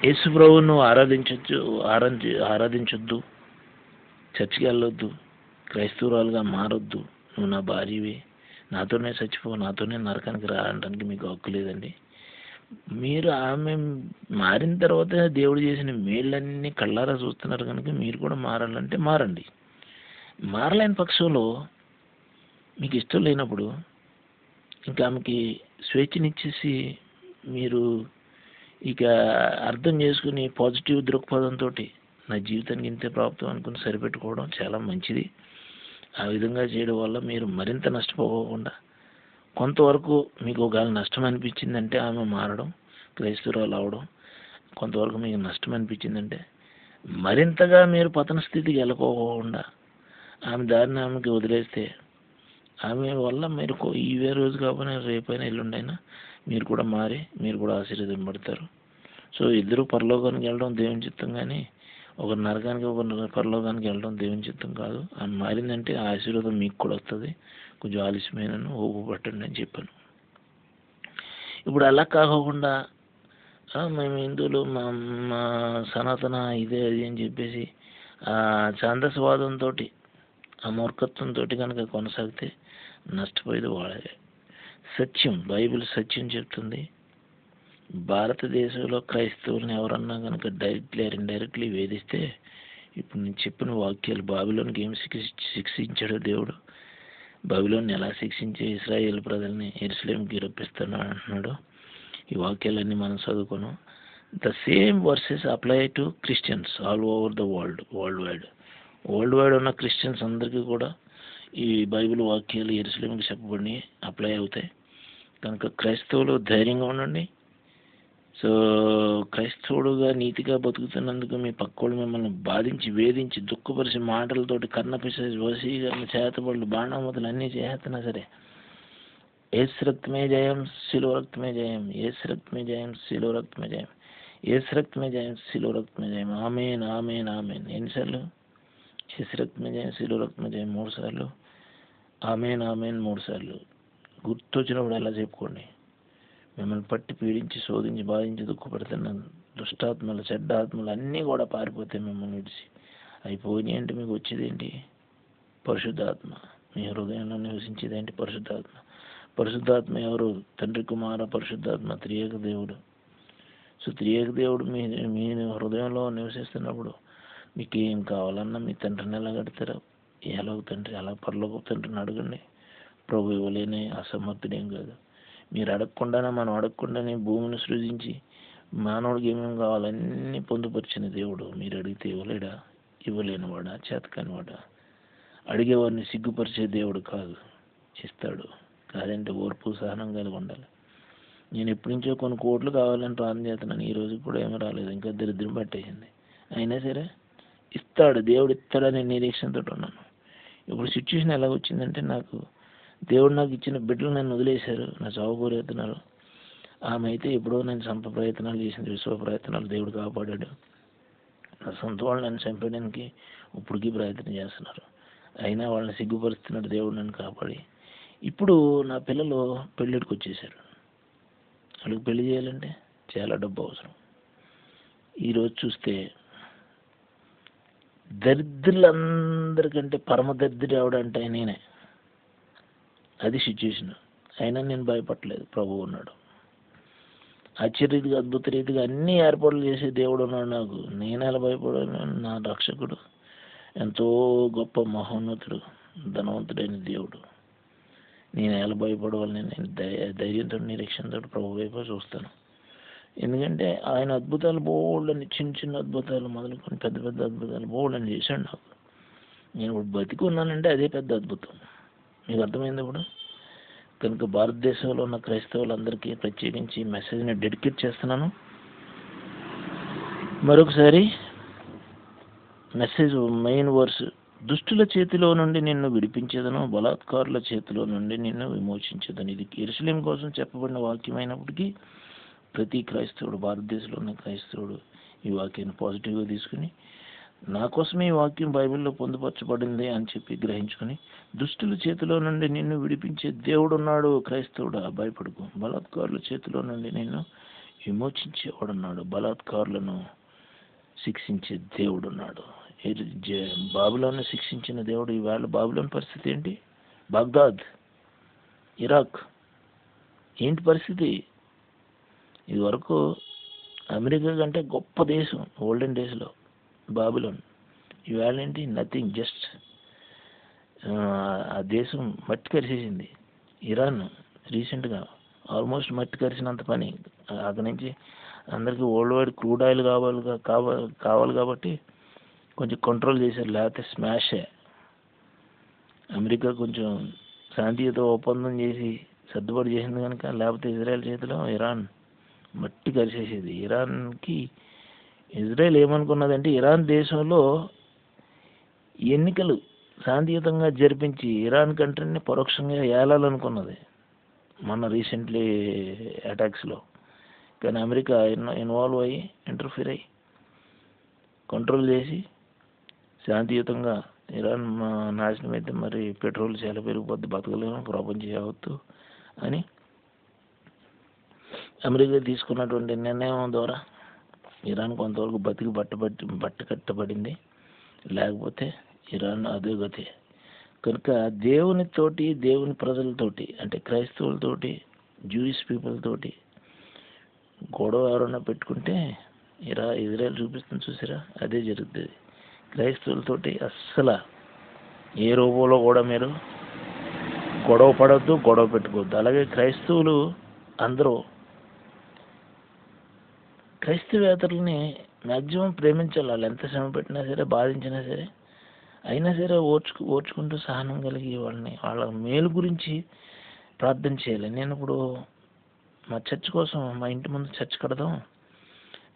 యేసు ప్రభువును నువ్వు ఆరాధించొద్దు, చర్చికి వెళ్ళొద్దు, క్రైస్తవురాలుగా మారొద్దు, నువ్వు నా భార్యవి, నాతోనే చచ్చిపో, నాతోనే నరకానికి రా అనడానికి మీకు హక్కు లేదండి. మీరు ఆమె మారిన తర్వాత దేవుడు చేసిన మేళ్ళన్నీ కళ్ళారా చూస్తున్నారు కనుక మీరు కూడా మారాలంటే మారండి. మారలేని పక్షంలో మీకు ఇష్టం లేనప్పుడు ఇంకా ఆమెకి స్వేచ్ఛనిచ్చేసి మీరు ఇక అర్థం చేసుకుని పాజిటివ్ దృక్పథంతో నా జీవితానికి ఇంతే ప్రాప్తం అనుకుని సరిపెట్టుకోవడం చాలా మంచిది. ఆ విధంగా చేయడం వల్ల మీరు మరింత నష్టపోకుండా, కొంతవరకు మీకు ఒకవేళ నష్టం అనిపించిందంటే ఆమె మారడం, క్రైస్తవురాలు అవడం, కొంతవరకు మీకు నష్టం అనిపించిందంటే మరింతగా మీరు పతన స్థితికి వెళ్ళకోకుండా ఆమె దారిని ఆమెకి వదిలేస్తే ఆమె వల్ల మీరు ఇవే రోజు కాకపోయినా రేపైనా ఎల్లుండైనా మీరు కూడా మారి మీరు కూడా ఆశీర్వదింపబడతారు. సో ఇద్దరు పరలోకానికి వెళ్ళడం దేవుని చిత్తం, కానీ ఒకరు నరకానికి ఒకరు పరలోకానికి వెళ్ళడం దేవుని చిత్తం కాదు. ఆమె మారిందంటే ఆ ఆశీర్వాదం మీకు కూడా వస్తుంది. కొంచెం ఆలస్యమైనను ఓపు పట్టండి అని చెప్పాను. ఇప్పుడు అలా కాకుండా మేము హిందువులు మా సనాతన ఇదే అది అని చెప్పేసి ఛాందసవాదంతో ఆ మూర్ఖత్వంతో కనుక కొనసాగితే నష్టపోయేది వాళ్ళే. సత్యం, బైబిల్ సత్యం చెప్తుంది. భారతదేశంలో క్రైస్తవులను ఎవరన్నా కనుక డైరెక్ట్లీ ఆర్ ఇండైరెక్ట్లీ వేధిస్తే ఇప్పుడు నేను చెప్పిన వాక్యాలు, బాబిలోనికి ఏం శిక్షించాడో దేవుడు, బాబిలోని ఎలా శిక్షించి ఇశ్రాయేల్ ప్రజల్ని యెరూషలేముకి రప్పిస్తాను అంటున్నాడు, ఈ వాక్యాలన్నీ మనం చదువుకోను. The same verses apply to Christians all over the world wide ఉన్న క్రిస్టియన్స్ అందరికీ కూడా ఈ బైబిల్ వాక్యాలు యెరూషలేముకి చెప్పబడి అప్లై అవుతాయి. కనుక క్రైస్తవులు ధైర్యంగా ఉండండి. సో క్రైస్తవుడుగా నీతిగా బతుకుతున్నందుకు మీ పక్కోళ్ళు మిమ్మల్ని బాధించి వేధించి దుఃఖపరిచి మాటలతోటి కర్ణపిశాచి వశీకరణ చేతబడులు బాణామతులు అన్నీ చేస్తున్నా సరే యేసు రక్తమే జయం, శిలువ రక్తమే జయం, యేసు రక్తమే జయం, శిలువ రక్తమే జయం, యేసు రక్తమే జయం, శిలువ రక్తమే జయం. ఆమేన్ ఆమేన్ ఆమేన్. ఎన్నిసార్లు? యేసు రక్తమే జయం, శిలువ రక్తమే జయం 3 సార్లు, ఆమేన్ ఆమేన్ 3 సార్లు. గుర్తొచ్చినప్పుడు ఎలా చెప్పుకోండి. మిమ్మల్ని పట్టి పీడించి శోధించి బాధించి దుఃఖపడుతున్న దుష్టాత్మలు చెడ్డ ఆత్మలు అన్నీ కూడా పారిపోతాయి మిమ్మల్ని విడిచి. అయిపోయినాయి అంటే మీకు వచ్చేది ఏంటి? పరిశుద్ధాత్మ. మీ హృదయంలో నివసించేది ఏంటి? పరిశుద్ధాత్మ. పరిశుద్ధాత్మ ఎవరు? తండ్రి, కుమార, పరిశుద్ధాత్మ, త్రియేక దేవుడు. సో త్రియేక దేవుడు మీ హృదయంలో నివసిస్తున్నప్పుడు మీకు ఏం కావాలన్నా మీ తండ్రిని ఎలా కడతారు? ఎలాగ తండ్రి, అలా పరలోక తండ్రిని అడగండి. ప్రభు ఇవ్వలేని అసమర్థుడేం కాదు. మీరు అడగకుండానే, మనం అడగకుండానే భూమిని సృజించి మానవుడికి ఏమేమి కావాలన్నీ పొందుపరిచిన దేవుడు మీరు అడిగితే ఇవ్వలేడా? ఇవ్వలేనివాడా? చేతకానివాడా? అడిగేవాడిని సిగ్గుపరిచే దేవుడు కాదు, ఇస్తాడు. కాదంటే ఓర్పు సహనం కలిగి ఉండాలి. నేను ఎప్పటి నుంచో కొన్ని కోట్లు కావాలని ప్రార్థన చేస్తున్నాను, ఈ రోజు కూడా ఏమీ రాలేదు, ఇంకా దరిద్రం పట్టేసింది. అయినా సరే ఇస్తాడు, దేవుడు ఇస్తాడనే నిరీక్షణతో ఉన్నాను. ఇప్పుడు సిచ్యువేషన్ ఎలా వచ్చిందంటే, నాకు దేవుడు నాకు ఇచ్చిన బిడ్డలు నన్ను వదిలేశారు, నా చావు కోరేతున్నారు. ఆమె అయితే ఎప్పుడో నేను చంప ప్రయత్నాలు చేసింది, విశ్వ ప్రయత్నాలు, దేవుడు కాపాడాడు. నా సొంత వాళ్ళు నన్ను చంపేయడానికి ఇప్పటికీ ప్రయత్నం చేస్తున్నారు, అయినా వాళ్ళని సిగ్గుపరుస్తున్నాడు దేవుడు నన్ను కాపాడి. ఇప్పుడు నా పిల్లలు పెళ్ళిడికి వచ్చేసారు. వాళ్ళకి పెళ్లి చేయాలంటే చాలా డబ్బు అవసరం. ఈరోజు చూస్తే దరిద్రులందరికంటే పరమ దరిద్రుడు ఎవడంటే నేనే. అది సిచ్యువేషన్. అయినా నేను భయపడలేదు, ప్రభువు ఉన్నాడు. ఆశ్చర్యరీతిగా, అద్భుత రీతిగా అన్ని ఏర్పాట్లు చేసే దేవుడు ఉన్నాడు నాకు. నేను ఎలా భయపడాను? నా రక్షకుడు ఎంతో గొప్ప మహోన్నతుడు, ధనవంతుడైన దేవుడు. నేను ఎలా భయపడవాలని నేను ధైర్యంతో, నిరీక్షణతో ప్రభు వైపు చూస్తాను. ఎందుకంటే ఆయన అద్భుతాలు బోల్డని, చిన్న చిన్న అద్భుతాలు మొదలుకొని పెద్ద పెద్ద అద్భుతాలు బోల్డని చేశాడు నాకు. నేను ఇప్పుడు బతికి ఉన్నానంటే అదే పెద్ద అద్భుతం. మీకు అర్థమైంది ఇప్పుడు? కనుక భారతదేశంలో ఉన్న క్రైస్తవులందరికీ ప్రత్యేకించి మెసేజ్ని డెడికేట్ చేస్తున్నాను. మరొకసారి మెసేజ్ మెయిన్ వర్స్: దుష్టుల చేతిలో నుండి నిన్ను విడిపించేదను, బలాత్కారుల చేతిలో నుండి నిన్ను విమోచించేదను. ఇది యెరూషలేము కోసం చెప్పబడిన వాక్యం అయినప్పటికీ ప్రతి క్రైస్తవుడు, భారతదేశంలో ఉన్న క్రైస్తవుడు ఈ వాక్యాన్ని పాజిటివ్గా తీసుకుని, నా కోసమే ఈ వాక్యం బైబిల్లో పొందుపరచబడింది అని చెప్పి గ్రహించుకొని, దుష్టుల చేతిలో నుండి నిన్ను విడిపించే దేవుడున్నాడు. క్రైస్తవుడా, భయపడుకు. బలాత్కారుల చేతిలో నుండి నిన్ను విమోచించేవాడున్నాడు. బలాత్కారులను శిక్షించే దేవుడున్నాడు. బాబులోని శిక్షించిన దేవుడు ఈవేళ బాబులోని పరిస్థితి ఏంటి? బాగ్దాద్, ఇరాక్ ఏంటి పరిస్థితి? ఇది వరకు అమెరికా కంటే గొప్ప దేశం ఓల్డెన్ డేస్లో బాబులోన్. ఈవేళ ఏంటి? నథింగ్, జస్ట్ ఆ దేశం మట్టి కరిసేసింది. ఇరాన్ రీసెంట్గా ఆల్మోస్ట్ మట్టి కరిసినంత పని. అక్కడి నుంచి అందరికీ వరల్డ్ వైడ్ క్రూడ్ ఆయిల్ కావాలి కాబట్టి కొంచెం కంట్రోల్ చేశారు, లేకపోతే స్మాషే. అమెరికా కొంచెం శాంతియుత ఒప్పందం చేసి సర్దుబాటు చేసింది కనుక, లేకపోతే ఇజ్రాయెల్ చేతిలో ఇరాన్ మట్టి కరిసేసేది. ఇరాన్కి ఇజ్రాయెల్ ఏమనుకున్నదంటే, ఇరాన్ దేశంలో ఎన్నికలు శాంతియుతంగా జరిపించి ఇరాన్ కంట్రీని పరోక్షంగా ఏలాలనుకున్నది మొన్న రీసెంట్లీ అటాక్స్లో. కానీ అమెరికా ఇన్వాల్వ్ అయ్యి, ఇంటర్ఫీర్ అయ్యి కంట్రోల్ చేసి శాంతియుతంగా ఇరాన్ నాశనం అయితే మరి పెట్రోల్ చాలా పెరిగిపోద్ది, బతకలేము ప్రపంచం యావత్తు అని అమెరికా తీసుకున్నటువంటి నిర్ణయం ద్వారా ఇరాన్ కొంతవరకు బతికి బట్ట కట్టబడింది. లేకపోతే ఇరాన్ అదే గతే. కనుక దేవునితోటి, దేవుని ప్రజలతోటి, అంటే క్రైస్తవులతోటి, జూయిష్ పీపుల్ తోటి గొడవ ఎవరైనా పెట్టుకుంటే ఇజ్రాయెల్ చూపిస్తుంది చూసారా, అదే జరుగుతుంది. క్రైస్తవులతోటి అస్సలు ఏ రూపంలో కూడా మీరు గొడవ పడవద్దు, గొడవ పెట్టుకోవద్దు. అలాగే క్రైస్తవులు అందరూ క్రైస్తవేతరులని మ్యాక్సిమం ప్రేమించాలి. వాళ్ళు ఎంత శ్రమ పెట్టినా సరే, బాధించినా సరే, అయినా సరే ఓర్చుకుంటూ సహనం కలిగి వాళ్ళ మేలు గురించి ప్రార్థన చేయాలి. నేను ఇప్పుడు మా చర్చ్ కోసం, మా ఇంటి ముందు చర్చ్ కడదాం,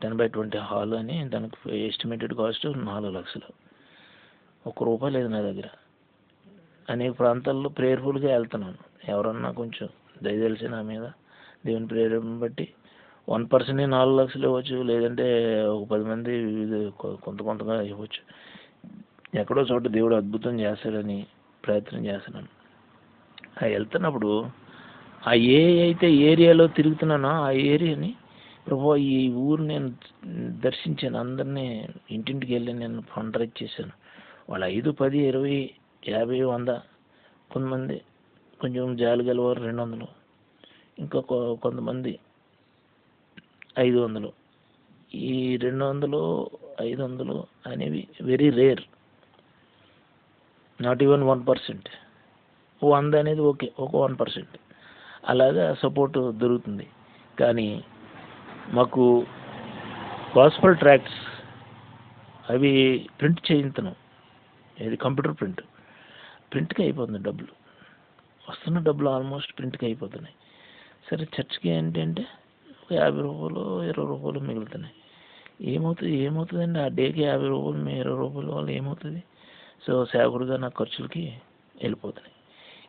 10x20 హాల్ అని, దానికి ఎస్టిమేటెడ్ కాస్ట్ 4 లక్షలు. ₹1 లేదు నా దగ్గర. అనేక ప్రాంతాల్లో ప్రేయర్ఫుల్గా వెళ్తున్నాను. ఎవరన్నా కొంచెం దయ తెలిసి నా మీద దేవుని ప్రేరణ బట్టి 1% 4 లక్షలు ఇవ్వచ్చు, లేదంటే ఒక 10 మంది కొంతగా ఇవ్వచ్చు. ఎక్కడో చోట దేవుడు అద్భుతం చేస్తాడని ప్రయత్నం చేస్తున్నాను. వెళ్తున్నప్పుడు ఆ అయితే ఏరియాలో తిరుగుతున్నానో ఆ ఏరియాని ప్రభు ఈ ఊరు నేను దర్శించాను, అందరినీ ఇంటింటికి వెళ్ళి నేను ఫండ్ రైజ్ చేశాను. వాళ్ళు 5, 10, 20, 50, 100, కొంతమంది కొంచెం జాలి గలవారు 200, ఇంకా కొంతమంది 500. ఈ 200, 500 అనేవి వెరీ రేర్, నాట్ ఈవెన్ 1%. 100 అనేది ఓకే, ఒక 1%. అలాగా సపోర్ట్ దొరుకుతుంది. కానీ మాకు గాస్పల్ ట్రాక్ట్స్ అవి ప్రింట్ చేయించను, ఇది కంప్యూటర్ ప్రింట్కి అయిపోతుంది, డబ్బులు వస్తున్న డబ్బులు ఆల్మోస్ట్ ప్రింట్కి అయిపోతున్నాయి. సరే చర్చ్కి ఏంటంటే ఒక 50 రూపాయలు 20 రూపాయలు మిగులుతున్నాయి. ఏమవుతుందండి ఆ డేకి 50 రూపాయలు 20 రూపాయల వల్ల ఏమవుతుంది? సో సేవకుడిగా నా ఖర్చులకి వెళ్ళిపోతున్నాయి.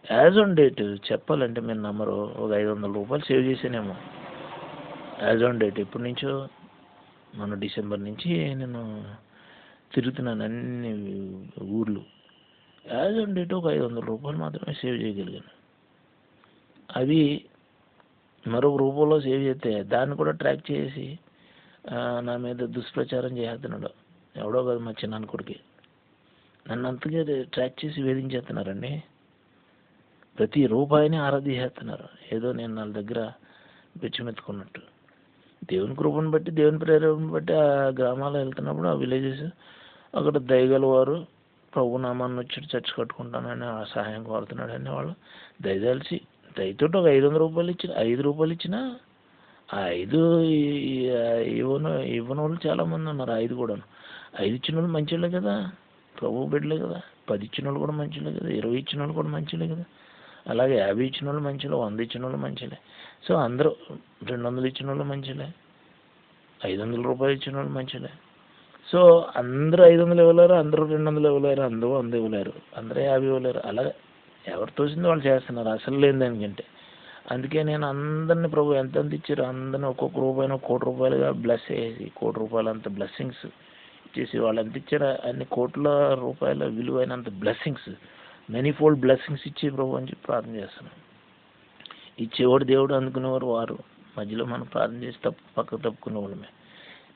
యాజ్ ఆన్ డేట్ చెప్పాలంటే మీరు నమ్మరు, ఒక 500 రూపాయలు సేవ్ చేసానేమో యాజ్ ఆన్ డేట్. ఎప్పటి నుంచో, మన డిసెంబర్ నుంచి నేను తిరుగుతున్నాను అన్ని ఊర్లు. యాజ్ ఆన్ డేట్ ఒక 500 రూపాయలు మాత్రమే సేవ్ చేయగలిగాను. అవి మరొక రూపంలో సేవ్ చేస్తే దాన్ని కూడా ట్రాక్ చేసి నా మీద దుష్ప్రచారం చేస్తున్నాడు. ఎవడో కాదు, మా చిన్నాన్న కొడుకు. నన్ను అంతగా ట్రాక్ చేసి వేధించేస్తున్నారండి. ప్రతి రూపాయిని ఆరాధిస్తున్నారు, ఏదో నేను వాళ్ళ దగ్గర బెచ్చమెత్తుకున్నట్టు. దేవుని కృపను బట్టి, దేవుని ప్రేరేపణ బట్టి ఆ గ్రామాల్లో వెళ్తున్నప్పుడు, ఆ విలేజెస్ అక్కడ దయగల వారు ప్రభునామాన్ని వచ్చి చర్చ కట్టుకుంటానని ఆ సహాయం కోరుతున్నాడని వాళ్ళు దయదలిచి దయతో ఒక 500 రూపాయలు ఇచ్చిన, 5 రూపాయలు ఇచ్చినా ఆ 5 ఇవ్వని వాళ్ళు చాలామంది ఉన్నారు. 5 కూడా 5 ఇచ్చిన వాళ్ళు మంచివాళ్ళే కదా, ప్రభు బిడ్డలే కదా. 10 ఇచ్చిన వాళ్ళు కూడా మంచివాళ్ళే కదా, 20 ఇచ్చిన వాళ్ళు కూడా మంచివాళ్ళే కదా. అలాగే 50 ఇచ్చిన వాళ్ళు మంచిలే, 100 ఇచ్చిన వాళ్ళు మంచిలే. సో అందరూ 200 ఇచ్చిన వాళ్ళు మంచిలే, 500 రూపాయలు ఇచ్చిన వాళ్ళు మంచిలే. సో అందరూ 500 ఇవ్వలేరు, అందరూ 200 ఇవ్వలేరు, అందరూ 100 ఇవ్వలేరు, అందరూ 50 ఇవ్వలేరు. అలాగే ఎవరు తోచిందో వాళ్ళు చేస్తున్నారు, అసలు లేని దానికంటే. అందుకే నేను అందరినీ ప్రభు ఎంత ఇచ్చారు అందరినీ ఒక్కొక్క రూపాయలు, 1 కోటి రూపాయలుగా బ్లెస్ చేసి, 1 కోటి రూపాయలు అంత బ్లెస్సింగ్స్ ఇచ్చేసి, వాళ్ళు ఎంత ఇచ్చారు అన్ని కోట్ల రూపాయల విలువైనంత బ్లెస్సింగ్స్, మెనీఫోల్డ్ బ్లెస్సింగ్స్ ఇచ్చి ప్రభు అని చెప్పి ప్రార్థన చేస్తున్నాను. ఇచ్చేవాడు దేవుడు, అందుకునేవారు వారు. మధ్యలో మనం ప్రార్థన చేసి పక్కకు తప్పుకునే వాళ్ళమే.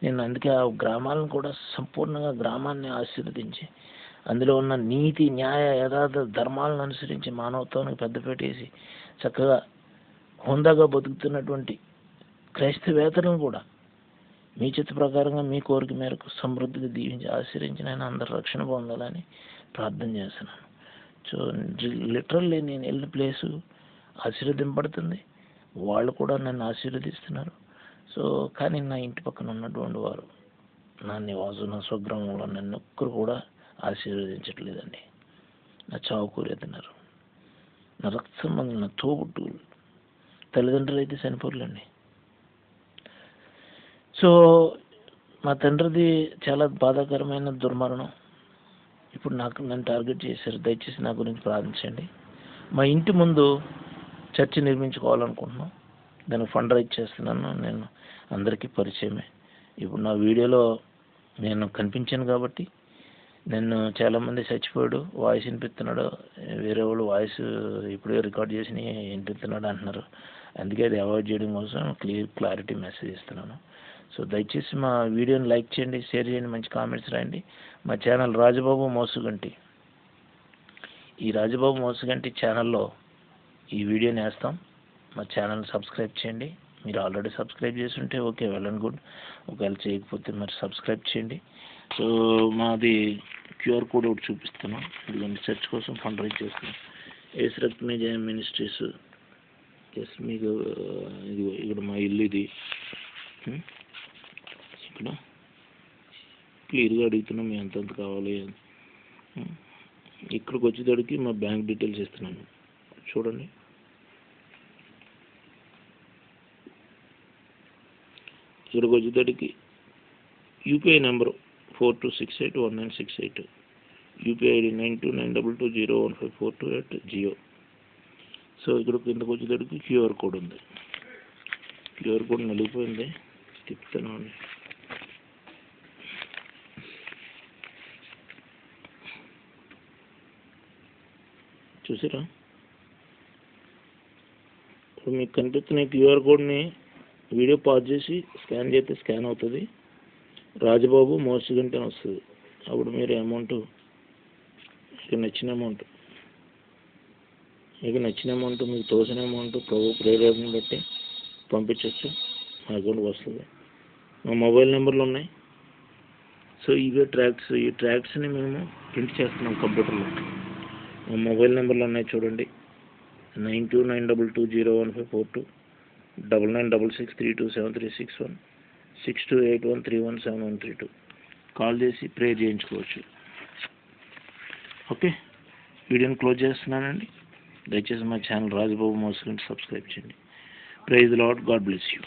నేను అందుకే ఆ గ్రామాలను కూడా సంపూర్ణంగా గ్రామాన్ని ఆశీర్వదించి, అందులో ఉన్న నీతి, న్యాయ, యథార్థ ధర్మాలను అనుసరించి మానవత్వానికి పెద్దపేటేసి చక్కగా హుందాగా బతుకుతున్నటువంటి క్రైస్తవేతలను కూడా మీ చిత్త ప్రకారంగా మీ కోరిక మేరకు సమృద్ధిగా దీవించి ఆశీర్వించి నేను అందరు రక్షణ పొందాలని ప్రార్థన చేస్తున్నాను. సో లిటరల్లీ నేను వెళ్ళిన ప్లేసు ఆశీర్వదింపబడుతుంది, వాళ్ళు కూడా నన్ను ఆశీర్వదిస్తున్నారు. సో కానీ నా ఇంటి పక్కన ఉన్నటువంటి వారు, నా నివాసం, నా స్వగ్రామంలో నన్ను ఒక్కరు కూడా ఆశీర్వదించట్లేదండి. నా చావు కోరేతున్నారు, నా రక్త సంబంధం, నా తోబుట్టువులు, తల్లిదండ్రులు అయితే చనిపోర్లండి. సో మా తండ్రిది చాలా బాధాకరమైన దుర్మరణం. ఇప్పుడు నన్ను టార్గెట్ చేశారు. దయచేసి నా గురించి ప్రార్థించండి. మా ఇంటి ముందు చర్చి నిర్మించుకోవాలనుకుంటున్నాం, దానికి ఫండ్ రైజ్ చేస్తున్నాను. నేను అందరికీ పరిచయమే. ఇప్పుడు నా వీడియోలో నేను కనిపించాను కాబట్టి నేను చాలామంది చచ్చిపోయాడు, వాయిస్ వినిపిస్తున్నాడు, వేరే వాళ్ళు వాయిస్ ఇప్పుడే రికార్డ్ చేసి వినిపిస్తున్నాడు అంటున్నారు. అందుకే అది అవాయిడ్ చేయడం కోసం క్లారిటీ మెసేజ్ ఇస్తున్నాను. సో దయచేసి మా వీడియోని లైక్ చేయండి, షేర్ చేయండి, మంచి కామెంట్స్ రాయండి. మా ఛానల్ రాజబాబు మోసుగంటి, ఈ రాజబాబు మోసుగంటి ఛానల్లో ఈ వీడియోని వేస్తాం. మా ఛానల్ సబ్స్క్రైబ్ చేయండి. మీరు ఆల్రెడీ సబ్స్క్రైబ్ చేసి ఉంటే ఓకే, వెల్ అండ్ గుడ్. ఒకవేళ చేయకపోతే మరి సబ్స్క్రైబ్ చేయండి. సో మాది క్యూఆర్ కోడ్ ఒకటి చూపిస్తున్నాం, ఇదిగోండి. చర్చ్ కోసం ఫండ్ రైజ్ చేస్తున్నాం. ఏసు రక్తమే జయం మినిస్ట్రీస్. ఎస్, మీకు ఇది ఇక్కడ మా ఇల్లు, ఇది ఇక్కడ క్లియర్గా అడుగుతున్నాం మీ ఎంతెంత కావాలి. ఇక్కడికి వచ్చేటడికి మా బ్యాంక్ డీటెయిల్స్ ఇస్తున్నాను, చూడండి. ఇక్కడికి వచ్చేటడికి UPI number 42681968, UPI ID 9292201542@Jio. So ఇక్కడ కిందకు వచ్చేటడికి క్యూఆర్ కోడ్ ఉంది. క్యూఆర్ కోడ్ నలిగిపోయింది, తిప్పుతాను అండి. చూసారా? ఇప్పుడు మీకు కనిపిస్తున్న క్యూఆర్ కోడ్ని వీడియో పాజ్ చేసి స్కాన్ చేస్తే స్కాన్ అవుతుంది, రాజబాబు మోసిగంటి అని వస్తుంది. అప్పుడు మీరు అమౌంట్ మీకు నచ్చిన అమౌంట్ మీకు తోసిన అమౌంట్ ప్రభు ప్రేరేపణ బట్టి పంపించవచ్చు, మా అకౌంట్కి వస్తుంది. మా మొబైల్ నెంబర్లు ఉన్నాయి. సో ఇవే ట్రాక్స్, ఈ ట్రాక్స్ని మేము ప్రింట్ చేస్తున్నాం కంప్యూటర్లో. మా మొబైల్ నెంబర్లు ఉన్నాయి చూడండి, 9292201542, 9966327361, 6281317132. కాల్ చేసి ప్రే చేయించుకోవచ్చు. ఓకే, వీడియోని క్లోజ్ చేస్తున్నానండి. దయచేసి మా ఛానల్ రాజబాబు మోసిగంటి సబ్స్క్రైబ్ చేయండి. Praise the Lord, God bless you.